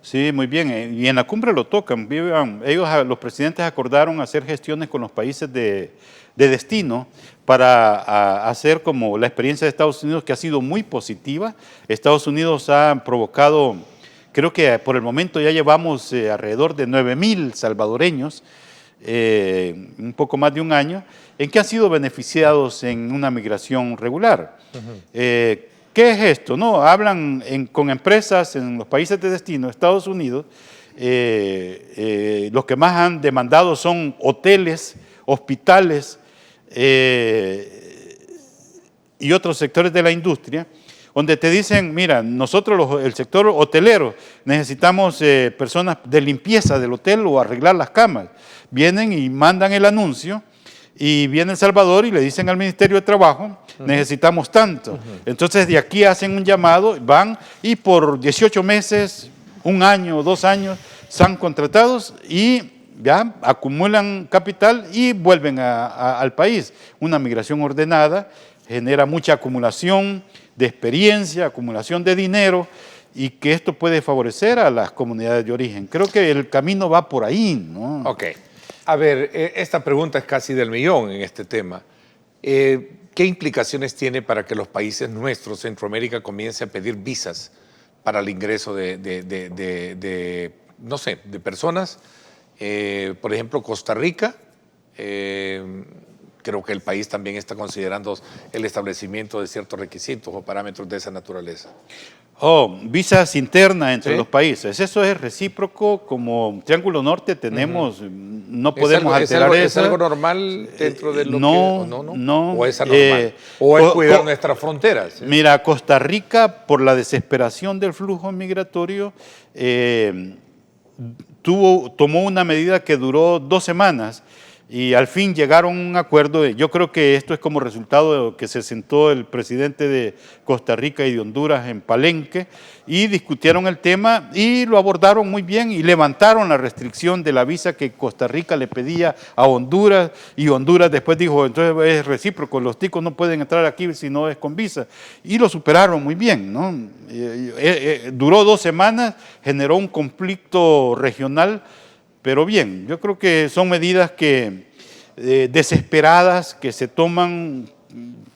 Sí, muy bien. Y en la cumbre lo tocan. Ellos, los presidentes, acordaron hacer gestiones con los países de destino para hacer como la experiencia de Estados Unidos, que ha sido muy positiva. Estados Unidos ha provocado, creo que por el momento ya llevamos alrededor de 9,000 salvadoreños, un poco más de un año, en que han sido beneficiados en una migración regular. ¿Qué es esto? No, hablan con empresas en los países de destino, Estados Unidos, los que más han demandado son hoteles, hospitales y otros sectores de la industria, donde te dicen, mira, nosotros el sector hotelero necesitamos personas de limpieza del hotel o arreglar las camas. Vienen y mandan el anuncio y viene El Salvador y le dicen al Ministerio de Trabajo, necesitamos tanto. Entonces de aquí hacen un llamado, van y por 18 meses, un año, 2 años, son contratados y ya acumulan capital y vuelven al país. Una migración ordenada genera mucha acumulación de experiencia, acumulación de dinero, y que esto puede favorecer a las comunidades de origen. Creo que el camino va por ahí, ¿no?
Ok. A ver, esta pregunta es casi del millón en este tema. ¿Qué implicaciones tiene para que los países nuestros, Centroamérica, comiencen a pedir visas para el ingreso no sé, de personas? Por ejemplo, Costa Rica, creo que el país también está considerando el establecimiento de ciertos requisitos o parámetros de esa naturaleza.
Visas internas entre los países. Eso es recíproco. Como Triángulo Norte tenemos, no podemos alterar eso.
¿Es algo normal dentro de lo
no,
que...?
No.
¿O es anormal? ¿O es cuidar nuestras fronteras?
Mira, Costa Rica, por la desesperación del flujo migratorio, tomó una medida que duró 2 semanas y al fin llegaron a un acuerdo. Yo creo que esto es como resultado de que se sentó el presidente de Costa Rica y de Honduras en Palenque y discutieron el tema y lo abordaron muy bien y levantaron la restricción de la visa que Costa Rica le pedía a Honduras, y Honduras después dijo, entonces es recíproco, los ticos no pueden entrar aquí si no es con visa, y lo superaron muy bien, ¿no? Duró 2 semanas, generó un conflicto regional, pero bien, yo creo que son medidas desesperadas que se toman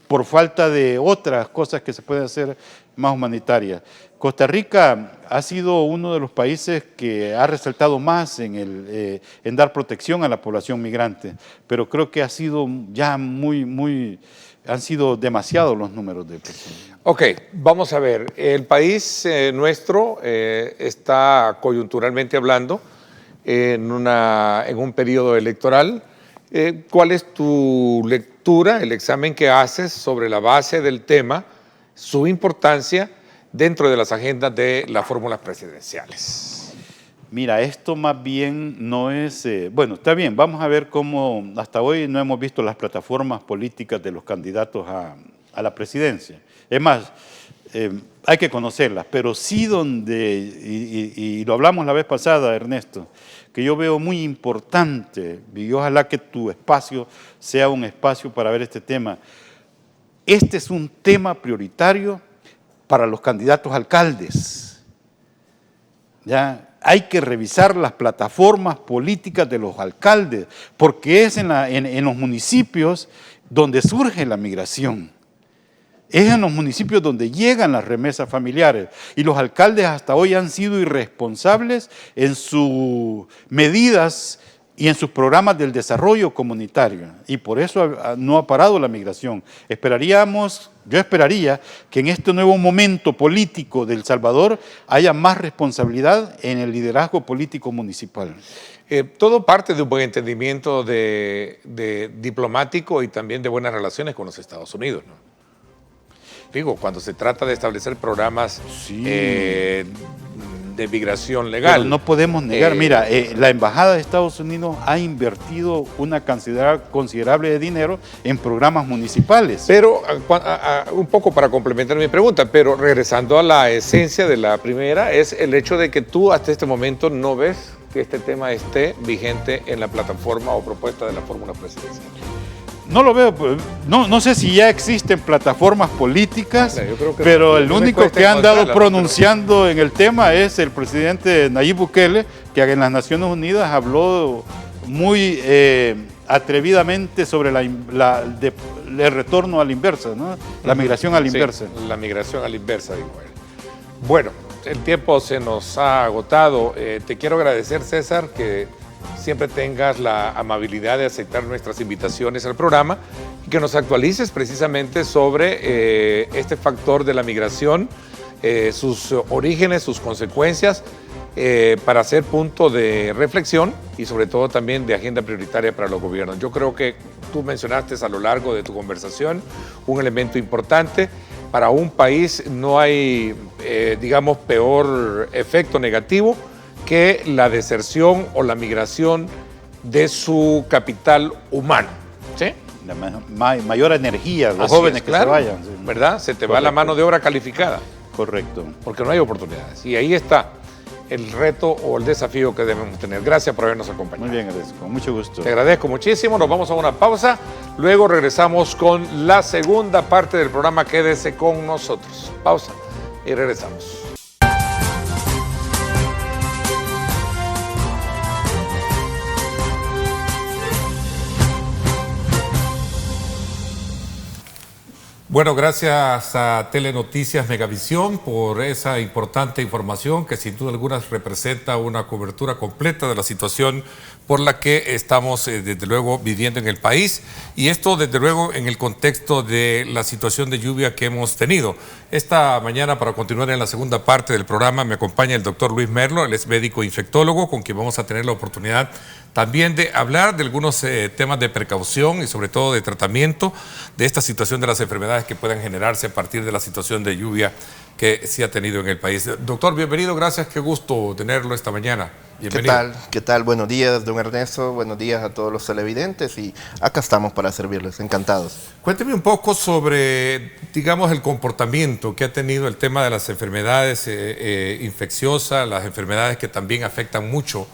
por falta de otras cosas que se pueden hacer más humanitarias. Costa Rica ha sido uno de los países que ha resaltado más en dar protección a la población migrante, pero creo que ha sido ya han sido demasiados los números de personas.
Ok, vamos a ver, el país nuestro está coyunturalmente hablando en un periodo electoral. ¿Cuál es tu lectura, el examen que haces sobre la base del tema, su importancia dentro de las agendas de las fórmulas presidenciales?
Mira, esto más bien no es... bueno, está bien, vamos a ver cómo hasta hoy no hemos visto las plataformas políticas de los candidatos a la presidencia. Es más, hay que conocerlas, pero sí y lo hablamos la vez pasada, Ernesto, que yo veo muy importante, y ojalá que tu espacio sea un espacio para ver este tema. Este es un tema prioritario para los candidatos a alcaldes. ¿Ya? Hay que revisar las plataformas políticas de los alcaldes, porque es en los municipios donde surge la migración. es en los municipios donde llegan las remesas familiares, y los alcaldes hasta hoy han sido irresponsables en sus medidas y en sus programas del desarrollo comunitario, y por eso no ha parado la migración. Yo esperaría que en este nuevo momento político de El Salvador haya más responsabilidad en el liderazgo político municipal.
Todo parte de un buen entendimiento de diplomático y también de buenas relaciones con los Estados Unidos, ¿no? Digo, cuando se trata de establecer programas de migración legal.
Pero no podemos negar, mira, la Embajada de Estados Unidos ha invertido una cantidad considerable de dinero en programas municipales.
Pero, un poco para complementar mi pregunta, pero regresando a la esencia de la primera, es el hecho de que tú hasta este momento no ves que este tema esté vigente en la plataforma o propuesta de la fórmula presidencial.
No lo veo, no sé si ya existen plataformas políticas,
yo creo que
pero el único que han dado pronunciando en el tema es el presidente Nayib Bukele, que en las Naciones Unidas habló muy atrevidamente sobre el retorno a la inversa, ¿no? La migración a la inversa.
Sí, la migración a la inversa, digo él. Bueno, el tiempo se nos ha agotado. Te quiero agradecer, César, que siempre tengas la amabilidad de aceptar nuestras invitaciones al programa y que nos actualices precisamente sobre este factor de la migración, sus orígenes, sus consecuencias, para ser punto de reflexión y sobre todo también de agenda prioritaria para los gobiernos. Yo creo que tú mencionaste a lo largo de tu conversación un elemento importante. Para un país no hay, digamos, peor efecto negativo que la deserción o la migración de su capital humano, ¿sí?
La mayor energía, los jóvenes que se vayan.
¿Sí? ¿Verdad? Se te va la mano de obra calificada.
Correcto.
Porque no hay oportunidades. Y ahí está el reto o el desafío que debemos tener. Gracias por habernos acompañado.
Muy bien, agradezco. Con mucho gusto.
Te agradezco muchísimo. Nos vamos a una pausa. Luego regresamos con la segunda parte del programa. Quédese con nosotros. Pausa y regresamos. Bueno, gracias a Telenoticias Megavisión por esa importante información que sin duda alguna representa una cobertura completa de la situación por la que estamos desde luego viviendo en el país, y esto desde luego en el contexto de la situación de lluvia que hemos tenido. Esta mañana, para continuar en la segunda parte del programa, me acompaña el doctor Luis Merlo, él es médico infectólogo, con quien vamos a tener la oportunidad también de hablar de algunos temas de precaución y sobre todo de tratamiento de esta situación de las enfermedades que puedan generarse a partir de la situación de lluvia que se ha tenido en el país. Doctor, bienvenido, gracias, qué gusto tenerlo esta mañana. Bienvenido.
¿Qué tal? Buenos días, don Ernesto, buenos días a todos los televidentes y acá estamos para servirles, encantados.
Cuénteme un poco sobre, digamos, el comportamiento que ha tenido el tema de las enfermedades infecciosas, las enfermedades que también afectan mucho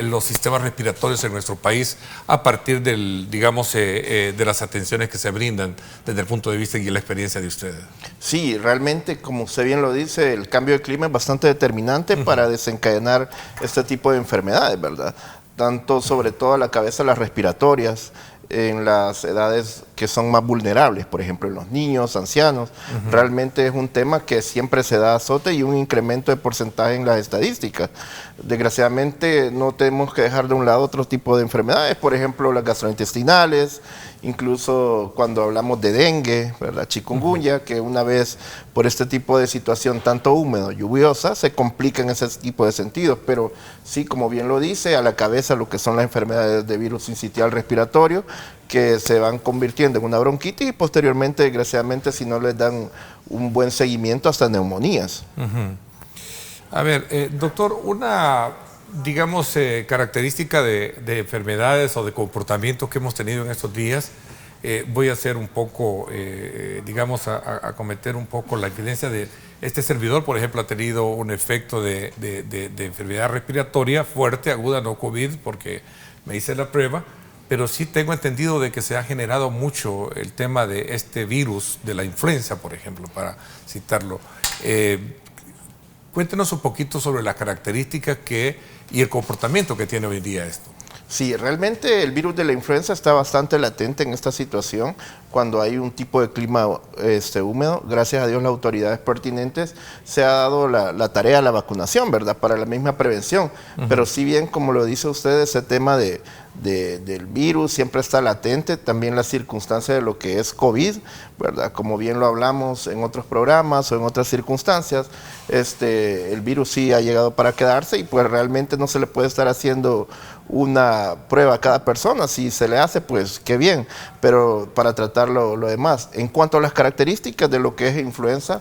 los sistemas respiratorios en nuestro país a partir del, digamos, de las atenciones que se brindan desde el punto de vista y la experiencia de ustedes.
Sí, realmente, como usted bien lo dice, el cambio de clima es bastante determinante para desencadenar este tipo de enfermedades, ¿verdad? Tanto, sobre todo, a la cabeza, las respiratorias, en las edades que son más vulnerables, por ejemplo, en los niños, ancianos. Realmente es un tema que siempre se da azote y un incremento de porcentaje en las estadísticas. Desgraciadamente no tenemos que dejar de un lado otro tipo de enfermedades, por ejemplo, las gastrointestinales, incluso cuando hablamos de dengue, ¿verdad? Chikungunya, que una vez por este tipo de situación tanto húmedo, lluviosa, se complica en ese tipo de sentidos, pero sí, como bien lo dice, a la cabeza lo que son las enfermedades de virus sincitial respiratorio, que se van convirtiendo en una bronquitis y posteriormente, desgraciadamente, si no les dan un buen seguimiento, hasta neumonías.
A ver, doctor, una, digamos, característica de enfermedades o de comportamientos que hemos tenido en estos días, voy a hacer un poco, digamos, a cometer un poco la evidencia de este servidor, por ejemplo, ha tenido un efecto de enfermedad respiratoria fuerte, aguda, no COVID, porque me hice la prueba, pero sí tengo entendido de que se ha generado mucho el tema de este virus, de la influenza, por ejemplo, para citarlo. Cuéntenos un poquito sobre las características y el comportamiento que tiene hoy en día esto.
Sí, realmente el virus de la influenza está bastante latente en esta situación cuando hay un tipo de clima húmedo. Gracias a Dios las autoridades pertinentes se ha dado la tarea de la vacunación, ¿verdad? Para la misma prevención. Pero si bien, como lo dice usted, ese tema del virus siempre está latente, también la circunstancia de lo que es COVID, ¿verdad? Como bien lo hablamos en otros programas o en otras circunstancias, el virus sí ha llegado para quedarse y pues realmente no se le puede estar haciendo una prueba a cada persona. Si se le hace, pues qué bien, pero para tratar lo demás. En cuanto a las características de lo que es influenza,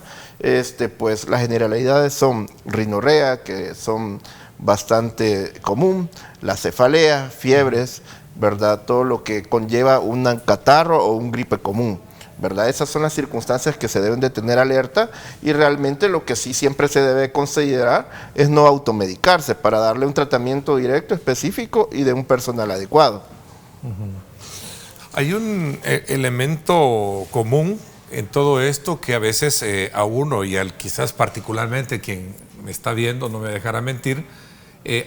pues las generalidades son rinorrea, que son bastante común, la cefalea, fiebres, ¿verdad? Todo lo que conlleva un catarro o un gripe común, ¿verdad? Esas son las circunstancias que se deben de tener alerta y realmente lo que sí siempre se debe considerar es no automedicarse para darle un tratamiento directo, específico y de un personal adecuado.
Hay un elemento común en todo esto que a veces a uno y al quizás particularmente quien me está viendo no me dejará mentir,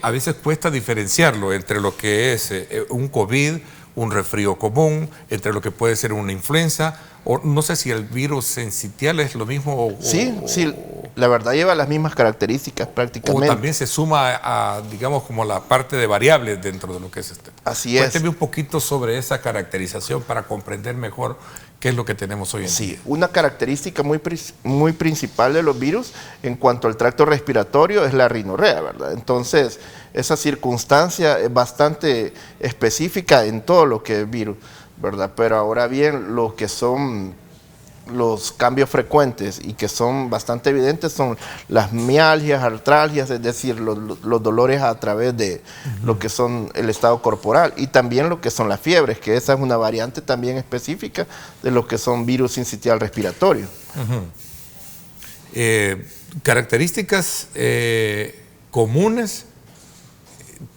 a veces cuesta diferenciarlo entre lo que es un COVID, un resfrío común, entre lo que puede ser una influenza, o no sé si el virus sincitial es lo mismo.
Sí, la verdad lleva las mismas características prácticamente.
O también se suma a, digamos, como la parte de variables dentro de lo que es este.
Así es.
Cuénteme un poquito sobre esa caracterización para comprender mejor qué es lo que tenemos hoy en día.
Sí, una característica muy principal de los virus en cuanto al tracto respiratorio es la rinorrea, ¿verdad? Entonces, esa circunstancia es bastante específica en todo lo que es virus, ¿verdad? Pero ahora bien, lo que son los cambios frecuentes y que son bastante evidentes son las mialgias, artralgias, es decir, los dolores a través de lo que son el estado corporal y también lo que son las fiebres, que esa es una variante también específica de lo que son virus sincitial respiratorio.
Características comunes,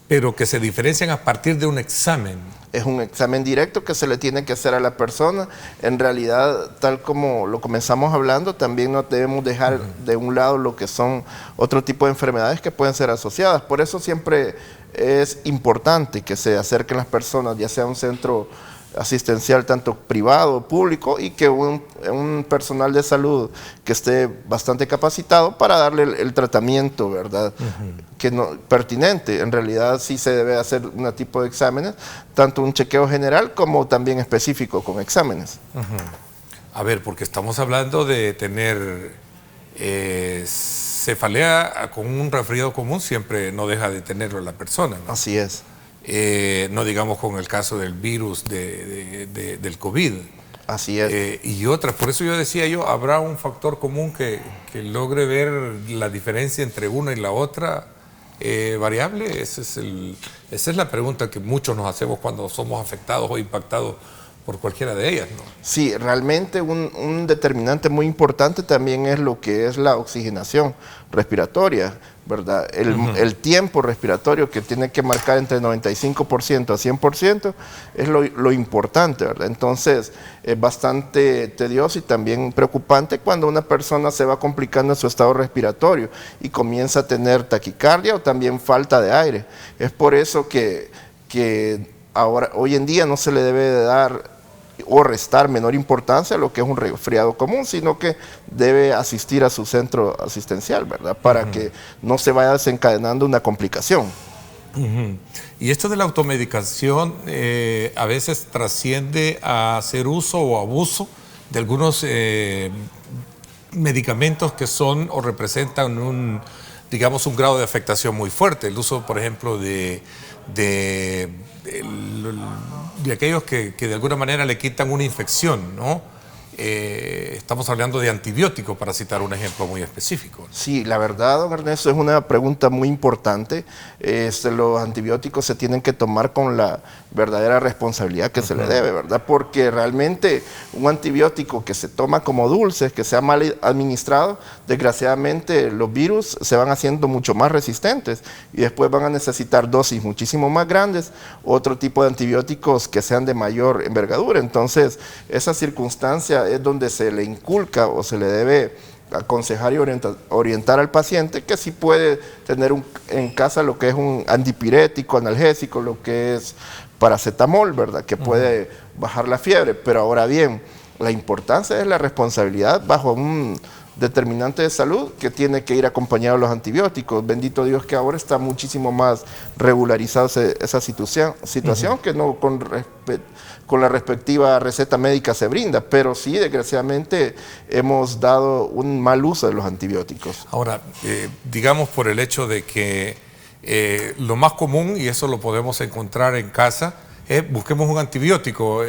pero que se diferencian a partir de un examen.
Es un examen directo que se le tiene que hacer a la persona. En realidad, tal como lo comenzamos hablando, también no debemos dejar de un lado lo que son otro tipo de enfermedades que pueden ser asociadas. Por eso siempre es importante que se acerquen las personas, ya sea a un centro asistencial tanto privado o público, y que un personal de salud que esté bastante capacitado para darle el tratamiento, ¿verdad? Que no, pertinente. En realidad sí se debe hacer un tipo de exámenes, tanto un chequeo general como también específico con exámenes.
A ver, porque estamos hablando de tener cefalea con un resfriado común, siempre no deja de tenerlo la persona, ¿no?
Así es.
No digamos con el caso del virus del COVID.
Así es.
Y otras, por eso yo decía habrá un factor común que logre ver la diferencia entre una y la otra variable. Esa es la pregunta que muchos nos hacemos cuando somos afectados o impactados por cualquiera de ellas, ¿no?
Sí, realmente un determinante muy importante también es lo que es la oxigenación respiratoria, ¿verdad? El tiempo respiratorio que tiene que marcar entre 95% a 100% es lo importante, ¿verdad? Entonces es bastante tedioso y también preocupante cuando una persona se va complicando en su estado respiratorio y comienza a tener taquicardia o también falta de aire. Es por eso que hoy en día no se le debe de dar o restar menor importancia a lo que es un resfriado común, sino que debe asistir a su centro asistencial, ¿verdad? Para que no se vaya desencadenando una complicación.
Y esto de la automedicación a veces trasciende a hacer uso o abuso de algunos medicamentos que son o representan un grado de afectación muy fuerte. El uso, por ejemplo, de aquellos que de alguna manera le quitan una infección, ¿no? Estamos hablando de antibióticos, para citar un ejemplo muy específico.
Sí, la verdad, don Ernesto, es una pregunta muy importante. Los antibióticos se tienen que tomar con la verdadera responsabilidad que se le debe, ¿verdad? Porque realmente un antibiótico que se toma como dulce, que sea mal administrado, desgraciadamente los virus se van haciendo mucho más resistentes y después van a necesitar dosis muchísimo más grandes, otro tipo de antibióticos que sean de mayor envergadura. Entonces, esa circunstancia es donde se le inculca o se le debe aconsejar y orientar al paciente que sí puede tener en casa lo que es un antipirético, analgésico, lo que es paracetamol, ¿verdad? Que puede bajar la fiebre. Pero ahora bien, la importancia es la responsabilidad bajo un determinante de salud que tiene que ir acompañado de los antibióticos. Bendito Dios que ahora está muchísimo más regularizada esa situación que no con la respectiva receta médica se brinda, pero sí, desgraciadamente, hemos dado un mal uso de los antibióticos.
Ahora, digamos por el hecho de que lo más común, y eso lo podemos encontrar en casa, es busquemos un antibiótico,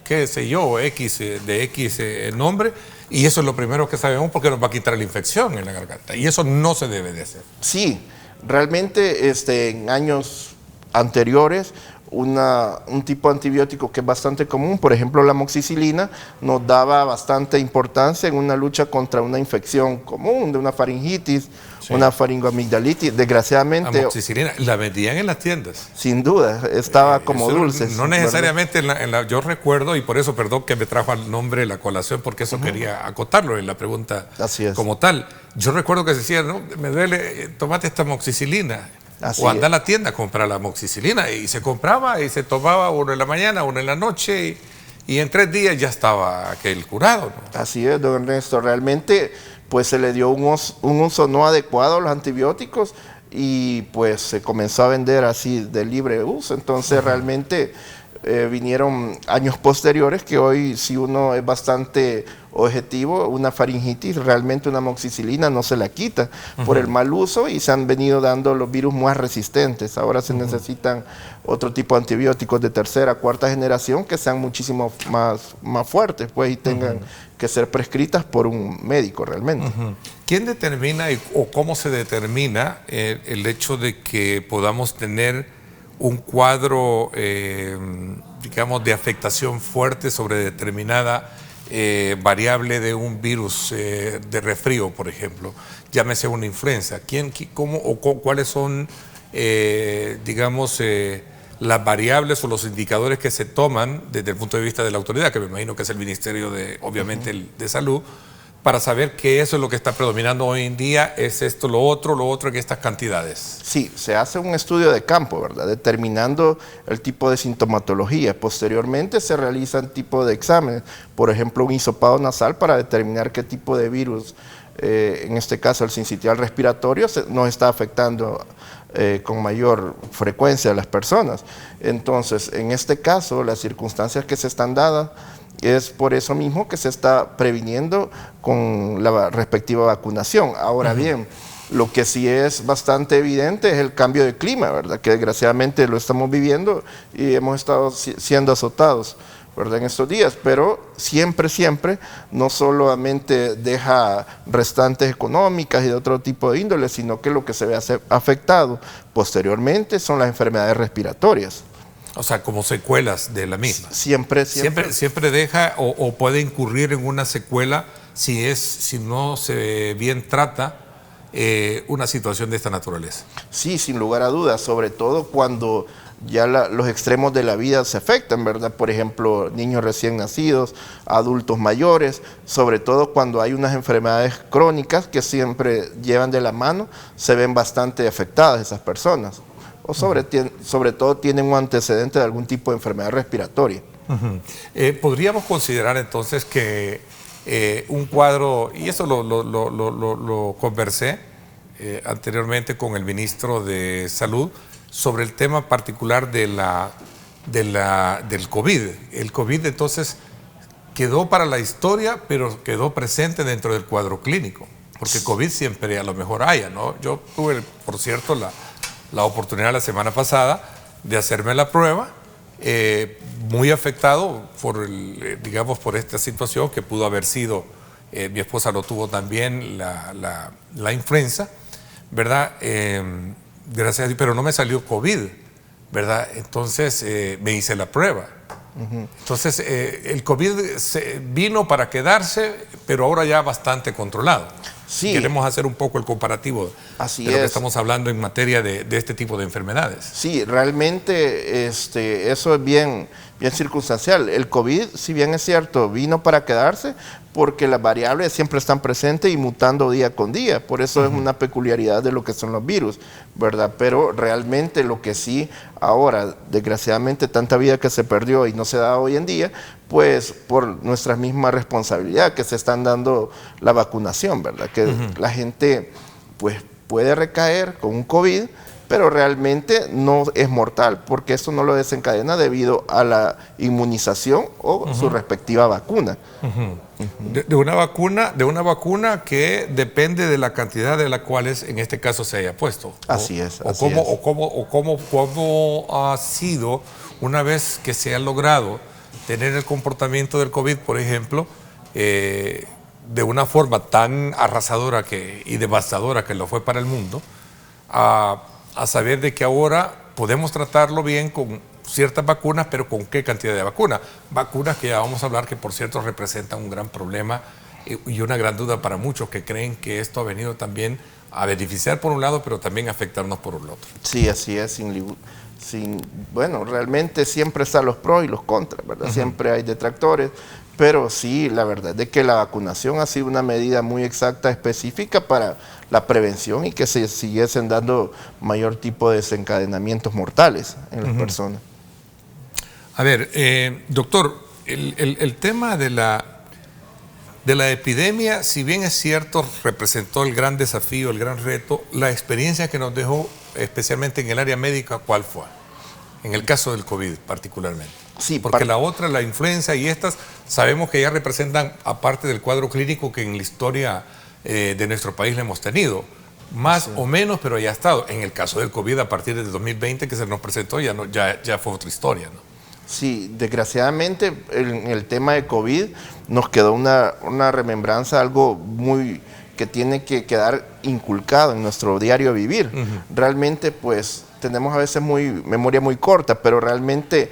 qué sé yo, X de X nombre, y eso es lo primero que sabemos porque nos va a quitar la infección en la garganta, y eso no se debe de hacer.
Sí, realmente en años anteriores, un tipo de antibiótico que es bastante común, por ejemplo la amoxicilina, nos daba bastante importancia en una lucha contra una infección común, de una faringitis, una faringoamigdalitis. Desgraciadamente...
Amoxicilina, la vendían en las tiendas.
Sin duda, estaba como dulce.
No necesariamente yo recuerdo, y por eso, perdón que me trajo al nombre la colación, porque eso quería acotarlo en la pregunta.
Así es.
Como tal. Yo recuerdo que se decía, no, me duele, tomate esta amoxicilina.
Así
o anda a la tienda a comprar la amoxicilina, y se compraba y se tomaba uno en la mañana, uno en la noche, y en 3 días ya estaba aquel curado, ¿no?
Así es, don Ernesto. Realmente pues se le dio un uso no adecuado a los antibióticos y pues se comenzó a vender así de libre uso. Entonces realmente vinieron años posteriores que hoy, si uno es bastante objetivo, una faringitis, realmente una amoxicilina no se la quita por el mal uso, y se han venido dando los virus más resistentes. Ahora se necesitan otro tipo de antibióticos de tercera, cuarta generación que sean muchísimo más fuertes, pues, y tengan que ser prescritas por un médico realmente.
¿Quién determina o cómo se determina el hecho de que podamos tener un cuadro, digamos, de afectación fuerte sobre determinada variable de un virus de resfrío, por ejemplo? Llámese una influenza. ¿Cuáles son, digamos, las variables o los indicadores que se toman desde el punto de vista de la autoridad, que me imagino que es el Ministerio obviamente, de Salud, para saber que eso es lo que está predominando hoy en día, es esto, lo otro en estas cantidades?
Sí, se hace un estudio de campo, ¿verdad? Determinando el tipo de sintomatología. Posteriormente se realizan tipo de exámenes, por ejemplo, un hisopado nasal para determinar qué tipo de virus, en este caso el sincitial respiratorio, nos está afectando con mayor frecuencia a las personas. Entonces, en este caso, las circunstancias que se están dadas, es por eso mismo que se está previniendo con la respectiva vacunación. Ahora bien, lo que sí es bastante evidente es el cambio de clima, ¿verdad? Que desgraciadamente lo estamos viviendo y hemos estado siendo azotados, ¿verdad? En estos días, pero siempre no solamente deja restantes económicas y de otro tipo de índole, sino que lo que se ve afectado posteriormente son las enfermedades respiratorias.
O sea, como secuelas de la misma.
Siempre
deja o puede incurrir en una secuela si no se bien trata una situación de esta naturaleza.
Sí, sin lugar a dudas, sobre todo cuando ya los extremos de la vida se afectan, ¿verdad? Por ejemplo, niños recién nacidos, adultos mayores, sobre todo cuando hay unas enfermedades crónicas que siempre llevan de la mano, se ven bastante afectadas esas personas. O sobre todo tienen un antecedente de algún tipo de enfermedad respiratoria.
Podríamos considerar entonces que un cuadro, y eso lo conversé anteriormente con el ministro de Salud, sobre el tema particular del COVID. El COVID entonces quedó para la historia, pero quedó presente dentro del cuadro clínico, porque COVID siempre a lo mejor haya, ¿no? Yo tuve, por cierto, la oportunidad la semana pasada de hacerme la prueba, muy afectado por esta situación que pudo haber sido, mi esposa lo tuvo también, la influenza, ¿verdad? Gracias a Dios, pero no me salió COVID, ¿verdad? Entonces me hice la prueba. Entonces el COVID vino para quedarse, pero ahora ya bastante controlado. Sí. Queremos hacer un poco el comparativo de lo que estamos hablando en materia de este tipo de enfermedades.
Sí, realmente eso es bien bien circunstancial. El COVID, si bien es cierto, vino para quedarse porque las variables siempre están presentes y mutando día con día. Por eso es una peculiaridad de lo que son los virus, ¿verdad? Pero realmente lo que sí ahora, desgraciadamente, tanta vida que se perdió y no se da hoy en día, pues por nuestra misma responsabilidad que se están dando la vacunación, ¿verdad? Que la gente pues puede recaer con un COVID, pero realmente no es mortal, porque eso no lo desencadena debido a la inmunización o su respectiva vacuna.
De una vacuna que depende de la cantidad de la cual en este caso se haya puesto.
Así es.
Cómo ha sido, una vez que se ha logrado tener el comportamiento del COVID, por ejemplo, de una forma tan arrasadora y devastadora que lo fue para el mundo, a saber de que ahora podemos tratarlo bien con ciertas vacunas, pero ¿con qué cantidad de vacunas? Vacunas que ya vamos a hablar que, por cierto, representan un gran problema y una gran duda para muchos que creen que esto ha venido también a beneficiar por un lado, pero también a afectarnos por el otro.
Sí, así es. Bueno, realmente siempre están los pros y los contras, ¿verdad? Siempre hay detractores, pero sí, la verdad es de que la vacunación ha sido una medida muy exacta, específica para la prevención y que se siguiesen dando mayor tipo de desencadenamientos mortales en las personas.
A ver, doctor, el tema de la epidemia, si bien es cierto, representó el gran desafío, el gran reto, la experiencia que nos dejó, especialmente en el área médica, ¿cuál fue? En el caso del COVID particularmente.
Sí,
porque la otra, la influenza y estas, sabemos que ya representan, aparte del cuadro clínico que en la historia de nuestro país le hemos tenido, más o menos, pero ya ha estado. En el caso del COVID, a partir de 2020 que se nos presentó, ya fue otra historia, ¿no?
Sí, desgraciadamente en el tema de COVID nos quedó una remembranza, algo muy que tiene que quedar inculcado en nuestro diario vivir. Realmente pues tenemos a veces memoria muy corta, pero realmente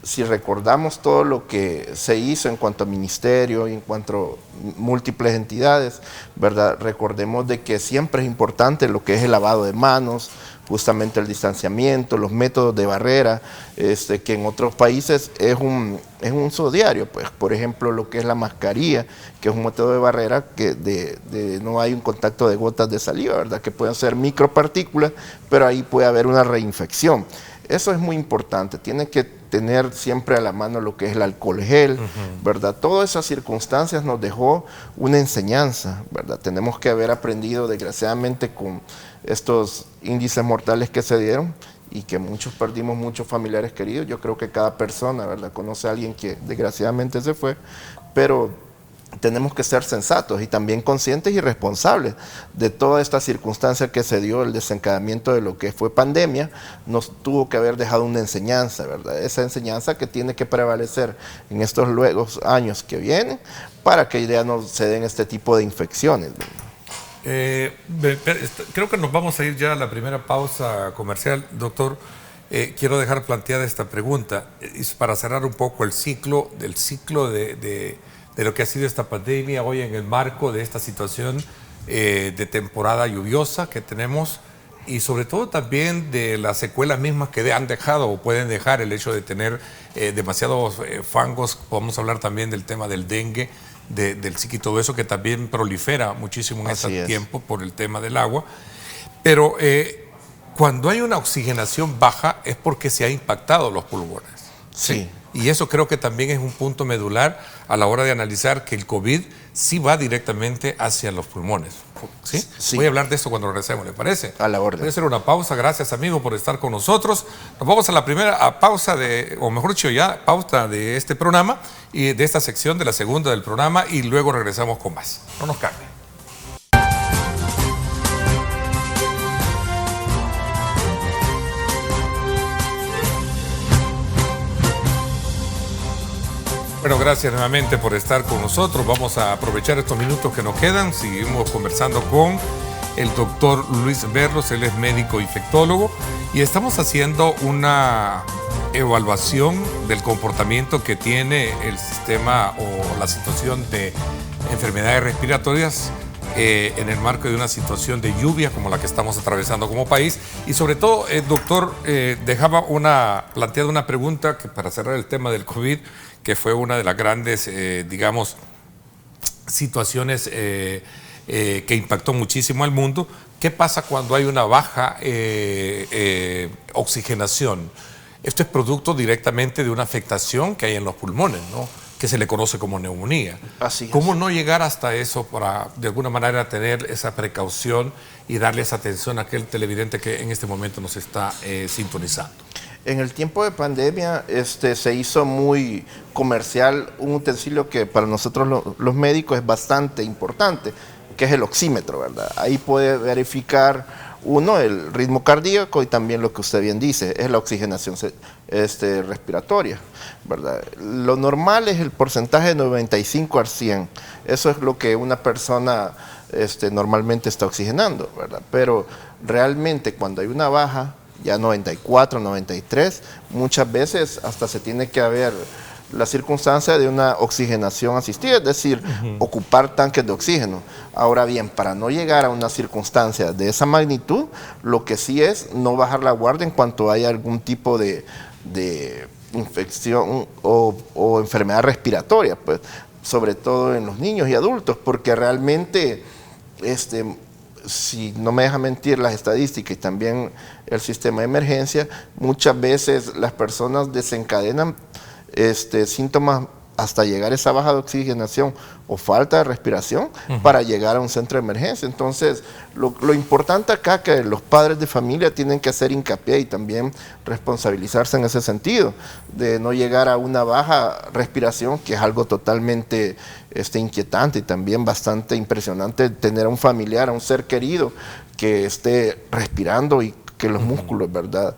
si recordamos todo lo que se hizo en cuanto a ministerio y en cuanto a múltiples entidades, ¿verdad? Recordemos de que siempre es importante lo que es el lavado de manos, justamente el distanciamiento, los métodos de barrera, que en otros países es un uso diario, pues por ejemplo lo que es la mascarilla, que es un método de barrera que no hay un contacto de gotas de saliva, ¿verdad? Que pueden ser micropartículas, pero ahí puede haber una reinfección. Eso es muy importante, tiene que tener siempre a la mano lo que es el alcohol gel, ¿verdad? Todas esas circunstancias nos dejó una enseñanza, ¿verdad? Tenemos que haber aprendido, desgraciadamente, con estos índices mortales que se dieron y que perdimos muchos familiares queridos. Yo creo que cada persona, ¿verdad?, conoce a alguien que desgraciadamente se fue, pero tenemos que ser sensatos y también conscientes y responsables de toda esta circunstancia que se dio, el desencadenamiento de lo que fue pandemia, nos tuvo que haber dejado una enseñanza, ¿verdad? Esa enseñanza que tiene que prevalecer en estos luego años que vienen para que ya no se den este tipo de infecciones.
Creo que nos vamos a ir ya a la primera pausa comercial, doctor. Quiero dejar planteada esta pregunta para cerrar un poco el ciclo de lo que ha sido esta pandemia hoy en el marco de esta situación de temporada lluviosa que tenemos y sobre todo también de las secuelas mismas que han dejado o pueden dejar el hecho de tener demasiados fangos. Podemos hablar también del tema del dengue, del zika y todo eso que también prolifera muchísimo en este tiempo por el tema del agua. Pero cuando hay una oxigenación baja es porque se ha impactado los pulmones.
Sí.
Y eso creo que también es un punto medular a la hora de analizar que el COVID sí va directamente hacia los pulmones. ¿Sí? Sí. Voy a hablar de esto cuando regresemos, ¿le parece?
A la orden.
Voy a hacer una pausa. Gracias, amigo, por estar con nosotros. Nos vamos a la primera pausa o mejor dicho, ya pausa de este programa y de esta sección de la segunda del programa y luego regresamos con más. No nos cambien. Bueno, gracias nuevamente por estar con nosotros. Vamos a aprovechar estos minutos que nos quedan. Seguimos conversando con el doctor Luis Berros, él es médico infectólogo y estamos haciendo una evaluación del comportamiento que tiene el sistema o la situación de enfermedades respiratorias en el marco de una situación de lluvia como la que estamos atravesando como país. Y sobre todo, doctor, dejaba planteada una pregunta que para cerrar el tema del COVID, que fue una de las grandes, digamos, situaciones que impactó muchísimo al mundo. ¿Qué pasa cuando hay una baja oxigenación? Esto es producto directamente de una afectación que hay en los pulmones, ¿no?, que se le conoce como neumonía.
Así es.
¿Cómo no llegar hasta eso para, de alguna manera, tener esa precaución y darle esa atención a aquel televidente que en este momento nos está sintonizando?
En el tiempo de pandemia se hizo muy comercial un utensilio que para nosotros los médicos es bastante importante, que es el oxímetro, ¿verdad? Ahí puede verificar uno el ritmo cardíaco y también lo que usted bien dice, es la oxigenación respiratoria, ¿verdad? Lo normal es el porcentaje de 95 al 100, eso es lo que una persona normalmente está oxigenando, ¿verdad? Pero realmente cuando hay una baja, ya 94, 93, muchas veces hasta se tiene que haber la circunstancia de una oxigenación asistida, es decir, ocupar tanques de oxígeno. Ahora bien, para no llegar a una circunstancia de esa magnitud, lo que sí es no bajar la guardia en cuanto haya algún tipo de infección o enfermedad respiratoria, pues, sobre todo en los niños y adultos, porque realmente, si no me deja mentir las estadísticas y también el sistema de emergencia, muchas veces las personas desencadenan síntomas hasta llegar a esa baja de oxigenación o falta de respiración para llegar a un centro de emergencia. Entonces, lo importante acá es que los padres de familia tienen que hacer hincapié y también responsabilizarse en ese sentido, de no llegar a una baja respiración, que es algo totalmente inquietante y también bastante impresionante tener a un familiar, a un ser querido que esté respirando y que los músculos, ¿verdad?,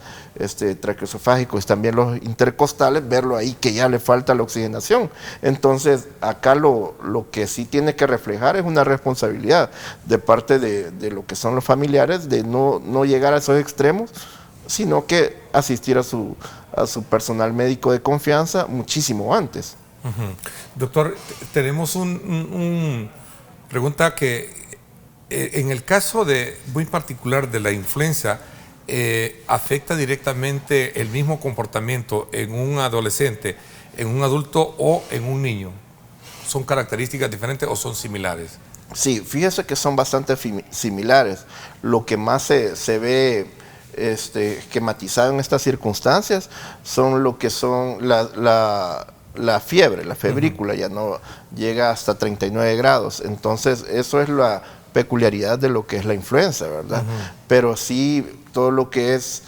traqueosofágicos y también los intercostales, verlo ahí que ya le falta la oxigenación. Entonces, acá lo que sí tiene que reflejar es una responsabilidad de parte de lo que son los familiares, de no llegar a esos extremos, sino que asistir a su personal médico de confianza muchísimo antes.
Doctor, tenemos una pregunta que en el caso muy particular de la influenza, ¿afecta directamente el mismo comportamiento en un adolescente, en un adulto o en un niño? ¿Son características diferentes o son similares?
Sí, fíjese que son bastante similares. Lo que más se ve esquematizado en estas circunstancias son lo que son la fiebre, la febrícula, ya no llega hasta 39 grados. Entonces, eso es la peculiaridad de lo que es la influenza, ¿verdad? Pero sí, todo lo que es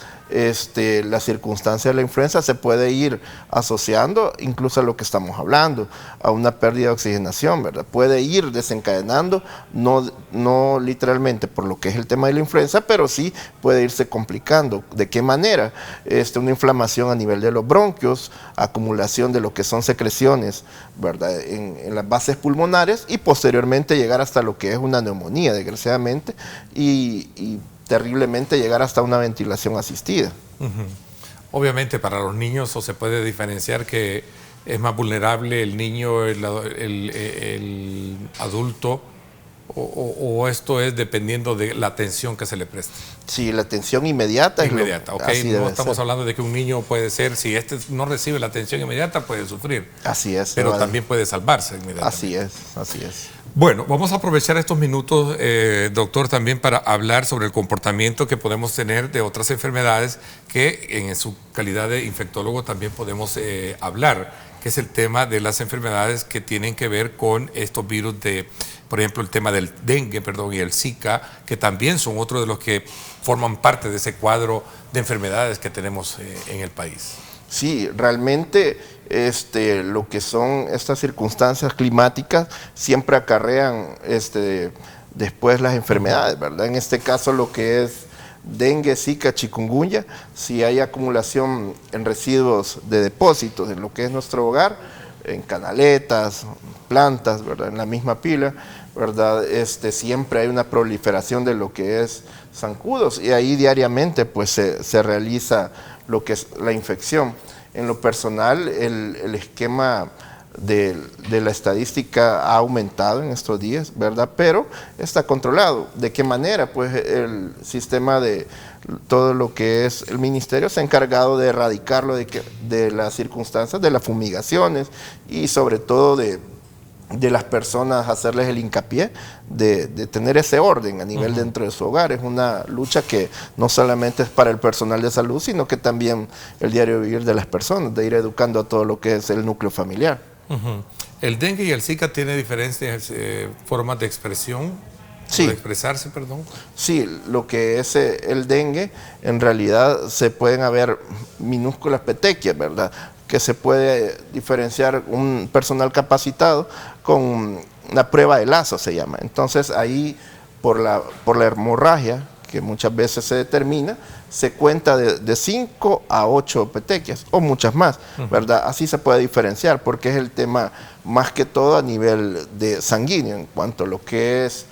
la circunstancia de la influenza se puede ir asociando incluso a lo que estamos hablando, a una pérdida de oxigenación, ¿verdad? Puede ir desencadenando, no literalmente por lo que es el tema de la influenza, pero sí puede irse complicando. ¿De qué manera? Una inflamación a nivel de los bronquios, acumulación de lo que son secreciones, ¿verdad?, en las bases pulmonares, y posteriormente llegar hasta lo que es una neumonía, desgraciadamente, y terriblemente llegar hasta una ventilación asistida.
Obviamente para los niños se puede diferenciar que es más vulnerable el niño, el adulto, o esto es dependiendo de la atención que se le preste.
Sí, la atención inmediata.
Inmediata, ok. No estamos hablando de que un niño puede ser, si no recibe la atención inmediata, puede sufrir.
Así es.
Pero también puede salvarse inmediatamente.
Así es.
Bueno, vamos a aprovechar estos minutos, doctor, también para hablar sobre el comportamiento que podemos tener de otras enfermedades que en su calidad de infectólogo también podemos hablar, que es el tema de las enfermedades que tienen que ver con estos virus por ejemplo, el tema del dengue, y el Zika, que también son otros de los que forman parte de ese cuadro de enfermedades que tenemos en el país.
Sí, realmente lo que son estas circunstancias climáticas siempre acarrean después las enfermedades, ¿verdad? En este caso lo que es dengue, Zika, chikungunya, si hay acumulación en residuos de depósitos en lo que es nuestro hogar, en canaletas, plantas, ¿verdad?, en la misma pila, ¿verdad?, siempre hay una proliferación de lo que es zancudos, y ahí diariamente pues se realiza lo que es la infección. En lo personal, el esquema de la estadística ha aumentado en estos días, ¿verdad? Pero está controlado. ¿De qué manera? Pues el sistema de todo lo que es el ministerio se ha encargado de erradicarlo de las circunstancias, de las fumigaciones y sobre todo de las personas, hacerles el hincapié de tener ese orden a nivel dentro de su hogar. Es una lucha que no solamente es para el personal de salud, sino que también el diario vivir de las personas, de ir educando a todo lo que es el núcleo familiar.
¿El dengue y el Zika tienen diferentes formas de expresión?
Sí.
De expresarse, perdón.
Sí, lo que es el dengue, en realidad se pueden haber minúsculas petequias, ¿verdad? Que se puede diferenciar un personal capacitado con una prueba de lazo, se llama. Entonces ahí, por la hemorragia, que muchas veces se determina, se cuenta de 5 a 8 petequias o muchas más, ¿verdad? Así se puede diferenciar, porque es el tema más que todo a nivel de sanguíneo, en cuanto a lo que es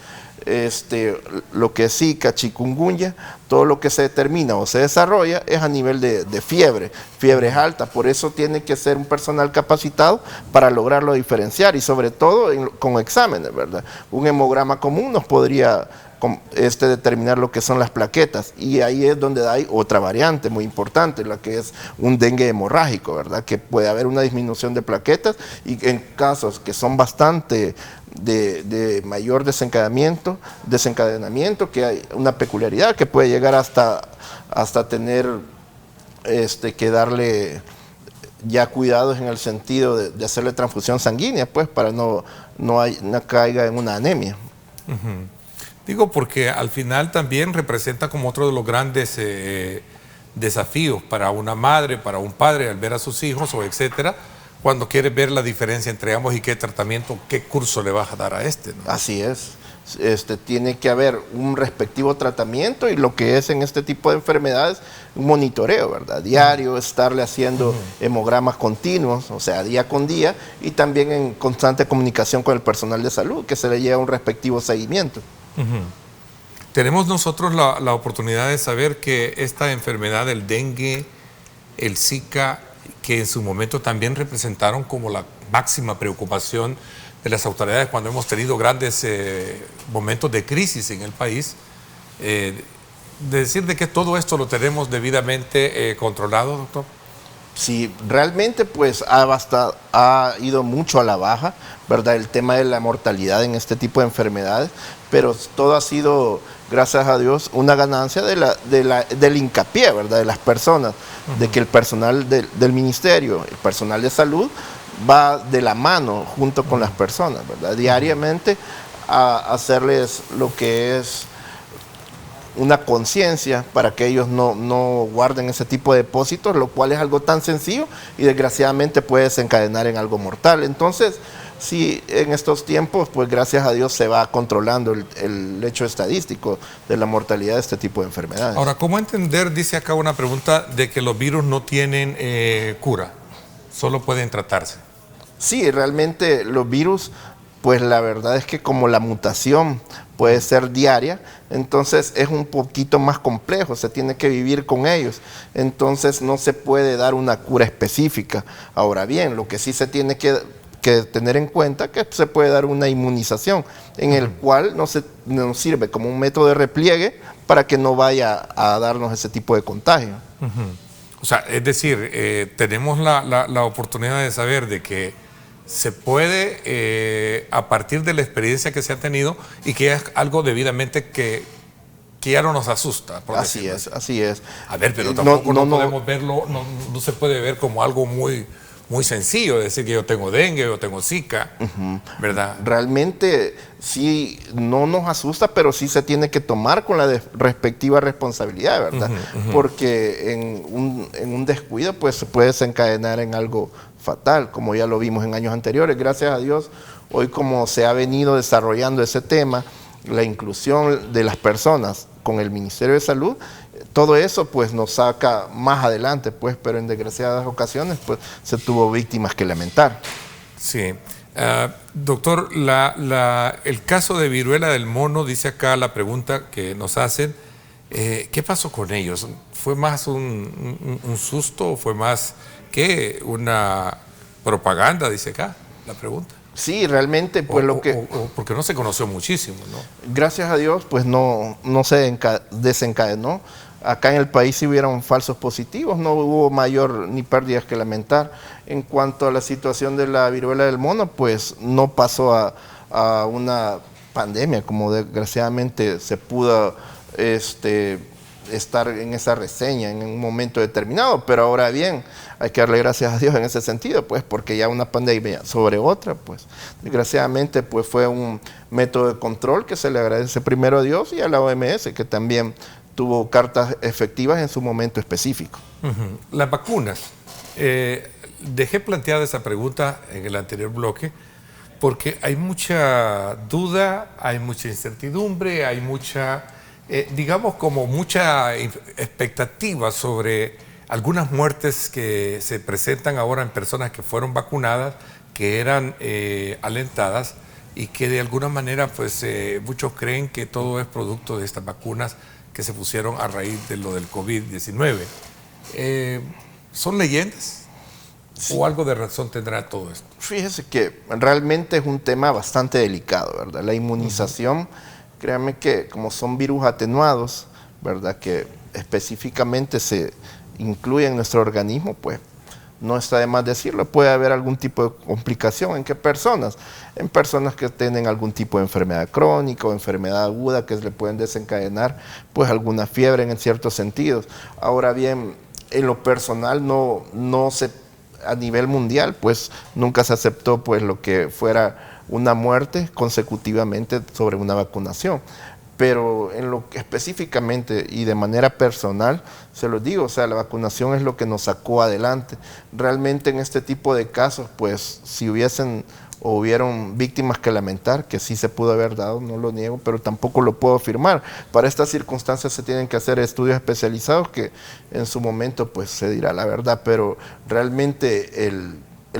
Zika, chikungunya, todo lo que se determina o se desarrolla es a nivel de fiebres altas. Por eso tiene que ser un personal capacitado para lograrlo diferenciar y sobre todo con exámenes, ¿verdad? Un hemograma común nos podría determinar lo que son las plaquetas, y ahí es donde hay otra variante muy importante, la que es un dengue hemorrágico, ¿verdad? Que puede haber una disminución de plaquetas, y en casos que son bastante de mayor desencadenamiento, que hay una peculiaridad que puede llegar hasta tener que darle ya cuidados en el sentido de hacerle transfusión sanguínea, pues para no caiga en una anemia.
Digo, porque al final también representa como otro de los grandes desafíos para una madre, para un padre, al ver a sus hijos o etcétera, cuando quiere ver la diferencia entre ambos y qué tratamiento, qué curso le vas a dar a este, ¿no?
Así es. Tiene que haber un respectivo tratamiento, y lo que es en este tipo de enfermedades, un monitoreo, ¿verdad? Diario, estarle haciendo hemogramas continuos, o sea, día con día, y también en constante comunicación con el personal de salud, que se le lleva un respectivo seguimiento.
Tenemos nosotros la oportunidad de saber que esta enfermedad, el dengue, el Zika, que en su momento también representaron como la máxima preocupación de las autoridades cuando hemos tenido grandes momentos de crisis en el país, de decir de que todo esto lo tenemos debidamente controlado, doctor.
Sí, realmente pues ha ido mucho a la baja, ¿verdad? El tema de la mortalidad en este tipo de enfermedades, pero todo ha sido, gracias a Dios, una ganancia del hincapié, ¿verdad? De las personas, de que el personal del ministerio, el personal de salud, va de la mano junto con las personas, ¿verdad? Diariamente a hacerles lo que es una conciencia para que ellos no guarden ese tipo de depósitos, lo cual es algo tan sencillo y desgraciadamente puede desencadenar en algo mortal. Entonces, sí, en estos tiempos, pues gracias a Dios se va controlando el hecho estadístico de la mortalidad de este tipo de enfermedades.
Ahora, ¿cómo entender, dice acá una pregunta, de que los virus no tienen cura, solo pueden tratarse?
Sí, realmente los virus, pues la verdad es que como la mutación puede ser diaria, entonces es un poquito más complejo, se tiene que vivir con ellos, entonces no se puede dar una cura específica. Ahora bien, lo que sí se tiene que tener en cuenta que se puede dar una inmunización, en el cual nos sirve como un método de repliegue para que no vaya a darnos ese tipo de contagio.
O sea, es decir, tenemos la oportunidad de saber de que se puede, a partir de la experiencia que se ha tenido, y que es algo debidamente que ya no nos asusta.
Así es.
A ver, pero tampoco no podemos verlo, no se puede ver como algo muy sencillo, decir que yo tengo dengue, yo tengo Zika, ¿verdad? Realmente
sí, no nos asusta, pero sí se tiene que tomar con la respectiva responsabilidad, ¿verdad? Porque en un descuido pues se puede desencadenar en algo fatal, como ya lo vimos en años anteriores. Gracias a Dios, hoy como se ha venido desarrollando ese tema, la inclusión de las personas con el Ministerio de Salud, todo eso pues nos saca más adelante, pues, pero en desgraciadas ocasiones pues se tuvo víctimas que lamentar.
Sí. Doctor, el caso de viruela del mono, dice acá la pregunta que nos hacen, ¿qué pasó con ellos? ¿Fue más un susto o fue más que una propaganda, dice acá? la pregunta.
Sí, realmente, pues
porque no se conoció muchísimo, ¿no?
Gracias a Dios, pues no se desencadenó. Acá en el país sí hubieron falsos positivos, no hubo mayor ni pérdidas que lamentar. En cuanto a la situación de la viruela del mono, pues no pasó a una pandemia, como desgraciadamente se pudo estar en esa reseña en un momento determinado. Pero ahora bien, hay que darle gracias a Dios en ese sentido, pues porque ya una pandemia sobre otra, pues desgraciadamente pues fue un método de control que se le agradece primero a Dios y a la OMS, que también tuvo cartas efectivas en su momento específico.
Las vacunas. Dejé planteada esa pregunta en el anterior bloque porque hay mucha duda, hay mucha incertidumbre, hay mucha, digamos, como mucha expectativa sobre algunas muertes que se presentan ahora en personas que fueron vacunadas, que eran alentadas y que de alguna manera pues muchos creen que todo es producto de estas vacunas que se pusieron a raíz de lo del COVID-19. ¿Son leyendas? Sí. ¿O algo de razón tendrá todo esto?
Fíjese que realmente es un tema bastante delicado, ¿verdad? La inmunización, créanme que como son virus atenuados, ¿verdad? Que específicamente se incluyen en nuestro organismo, pues no está de más decirlo, puede haber algún tipo de complicación. ¿En qué personas? En personas que tienen algún tipo de enfermedad crónica o enfermedad aguda que le pueden desencadenar pues alguna fiebre en ciertos sentidos. Ahora bien, en lo personal no se, a nivel mundial pues nunca se aceptó pues lo que fuera una muerte consecutivamente sobre una vacunación. Pero en lo que específicamente y de manera personal, se los digo, o sea, la vacunación es lo que nos sacó adelante. Realmente en este tipo de casos, pues si hubieron víctimas que lamentar, que sí se pudo haber dado, no lo niego, pero tampoco lo puedo afirmar. Para estas circunstancias se tienen que hacer estudios especializados que en su momento pues se dirá la verdad, pero realmente el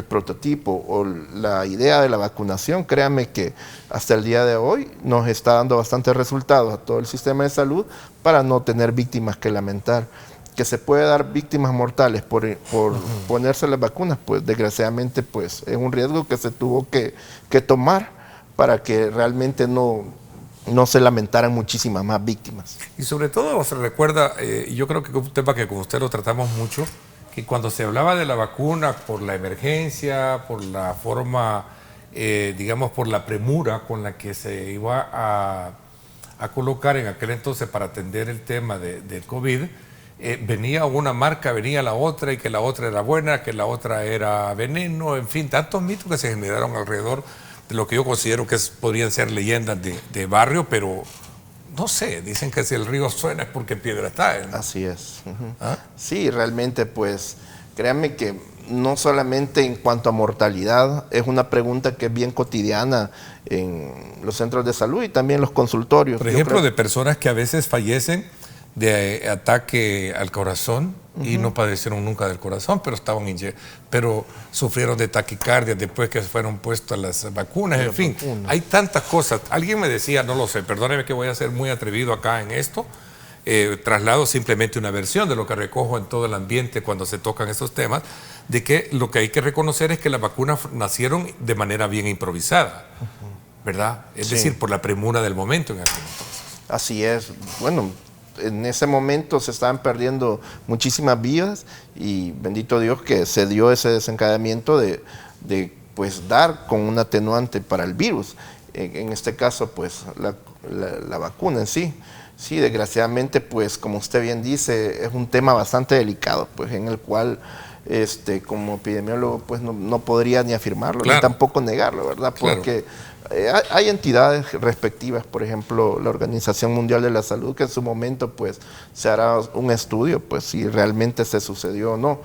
prototipo o la idea de la vacunación, créanme que hasta el día de hoy nos está dando bastantes resultados a todo el sistema de salud para no tener víctimas que lamentar. Que se puede dar víctimas mortales por ponerse las vacunas, pues desgraciadamente pues es un riesgo que se tuvo que tomar para que realmente no se lamentaran muchísimas más víctimas.
Y sobre todo se recuerda, yo creo que es un tema que con usted lo tratamos mucho, que cuando se hablaba de la vacuna por la emergencia, por la forma, digamos, por la premura con la que se iba a colocar en aquel entonces para atender el tema del COVID, venía una marca, venía la otra, y que la otra era buena, que la otra era veneno, en fin, tantos mitos que se generaron alrededor de lo que yo considero que podrían ser leyendas de barrio, pero no sé, dicen que si el río suena es porque piedra está, ¿no?
Así es. ¿Ah? Sí, realmente pues créanme que no solamente en cuanto a mortalidad, es una pregunta que es bien cotidiana en los centros de salud y también los consultorios.
Por ejemplo, de personas que a veces fallecen de ataque al corazón y no padecieron nunca del corazón, pero sufrieron de taquicardia después que fueron puestas las vacunas, en fin, hay tantas cosas. Alguien me decía, no lo sé, perdóneme que voy a ser muy atrevido acá en esto, traslado simplemente una versión de lo que recojo en todo el ambiente cuando se tocan estos temas, de que lo que hay que reconocer es que las vacunas nacieron de manera bien improvisada, ¿verdad? Es decir, por la premura del momento en aquel entonces.
Así es, bueno, en ese momento se estaban perdiendo muchísimas vidas y bendito Dios que se dio ese desencadenamiento de pues dar con un atenuante para el virus. En este caso pues la vacuna en sí. Sí, desgraciadamente pues como usted bien dice es un tema bastante delicado pues en el cual como epidemiólogo pues no podría ni afirmarlo, claro, ni tampoco negarlo, ¿verdad? Porque claro, hay entidades respectivas, por ejemplo la Organización Mundial de la Salud, que en su momento pues se hará un estudio pues si realmente se sucedió o no,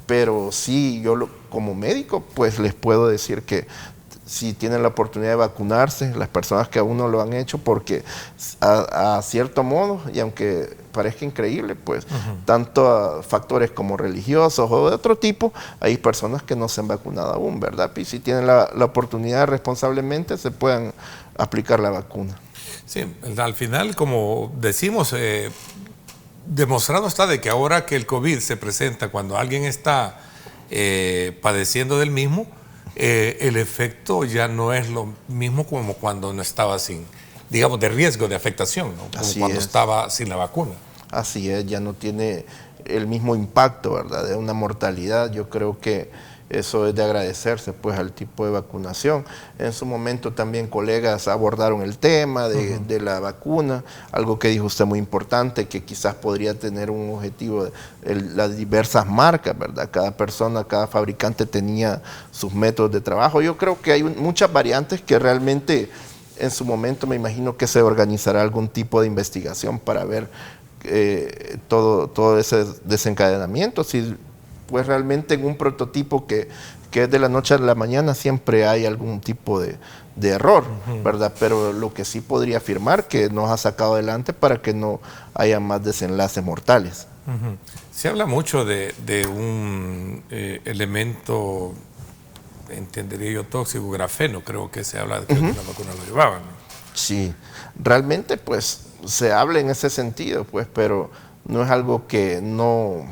pero sí yo como médico pues les puedo decir que si tienen la oportunidad de vacunarse, las personas que aún no lo han hecho, porque a cierto modo, y aunque parezca increíble, pues tanto a factores como religiosos o de otro tipo, hay personas que no se han vacunado aún, ¿verdad? Y si tienen la oportunidad responsablemente, se puedan aplicar la vacuna.
Sí, al final, como decimos, demostrado está de que ahora que el COVID se presenta cuando alguien está padeciendo del mismo,
el efecto ya no es lo mismo como cuando no estaba sin, digamos, de riesgo de afectación, ¿no? Como
Así
cuando
es.
estaba sin la vacuna.
Así es, ya no tiene el mismo impacto, ¿verdad? De una mortalidad. Yo creo que eso es de agradecerse, pues, al tipo de vacunación. En su momento también colegas abordaron el tema de la vacuna, algo que dijo usted muy importante, que quizás podría tener un objetivo, las diversas marcas, ¿verdad? Cada persona, cada fabricante tenía sus métodos de trabajo. Yo creo que hay muchas variantes que realmente en su momento me imagino que se organizará algún tipo de investigación para ver todo ese desencadenamiento. Si pues realmente en un prototipo que es de la noche a la mañana siempre hay algún tipo de error, ¿verdad? Pero lo que sí podría afirmar que nos ha sacado adelante para que no haya más desenlaces mortales.
Se habla mucho de un elemento, entendería yo, tóxico, grafeno, creo que se habla de que la vacuna lo llevaba, ¿no?
Sí, realmente pues se habla en ese sentido, pues, pero no es algo que no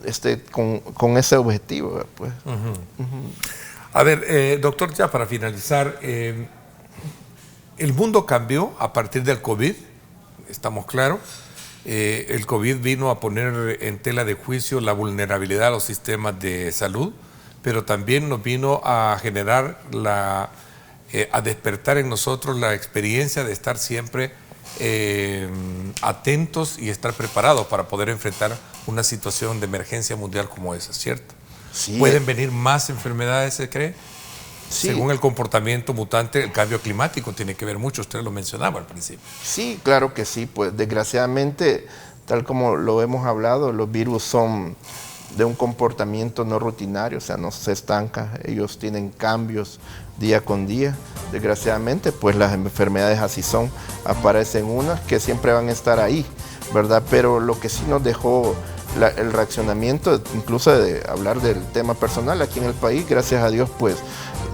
esté con ese objetivo, pues.
A ver, doctor, ya para finalizar, el mundo cambió a partir del COVID, estamos claros. El COVID vino a poner en tela de juicio la vulnerabilidad a los sistemas de salud, pero también nos vino a generar a despertar en nosotros la experiencia de estar siempre atentos y estar preparados para poder enfrentar una situación de emergencia mundial como esa, ¿cierto?
Sí.
¿Pueden venir más enfermedades, se cree?
Sí.
Según el comportamiento mutante, el cambio climático tiene que ver mucho, usted lo mencionaba al principio.
Sí, claro que sí, pues desgraciadamente, tal como lo hemos hablado, los virus son de un comportamiento no rutinario, o sea, no se estancan, ellos tienen cambios día con día. Desgraciadamente, pues las enfermedades así son, aparecen unas que siempre van a estar ahí, ¿verdad? Pero lo que sí nos dejó el reaccionamiento, incluso de hablar del tema personal aquí en el país, gracias a Dios, pues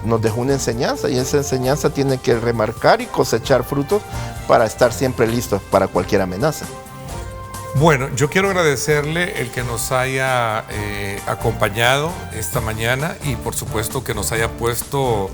nos dejó una enseñanza, y esa enseñanza tiene que remarcar y cosechar frutos para estar siempre listos para cualquier amenaza.
Bueno, yo quiero agradecerle el que nos haya acompañado esta mañana y por supuesto que nos haya puesto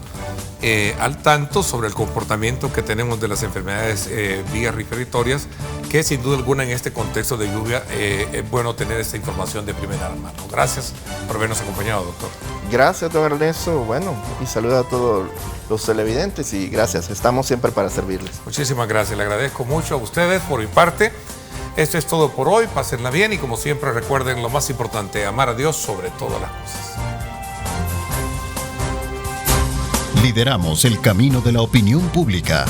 al tanto sobre el comportamiento que tenemos de las enfermedades vías respiratorias, que sin duda alguna en este contexto de lluvia es bueno tener esta información de primera mano. Gracias por habernos acompañado, doctor.
Gracias, don Ernesto. Bueno, y saluda a todos los televidentes y gracias. Estamos siempre para servirles.
Muchísimas gracias. Le agradezco mucho a ustedes por mi parte. Esto es todo por hoy. Pásenla bien y como siempre recuerden lo más importante, amar a Dios sobre todas las cosas.
Lideramos el camino de la opinión pública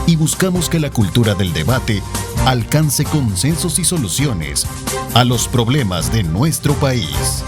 y buscamos que la cultura del debate alcance consensos y soluciones a los problemas de nuestro país.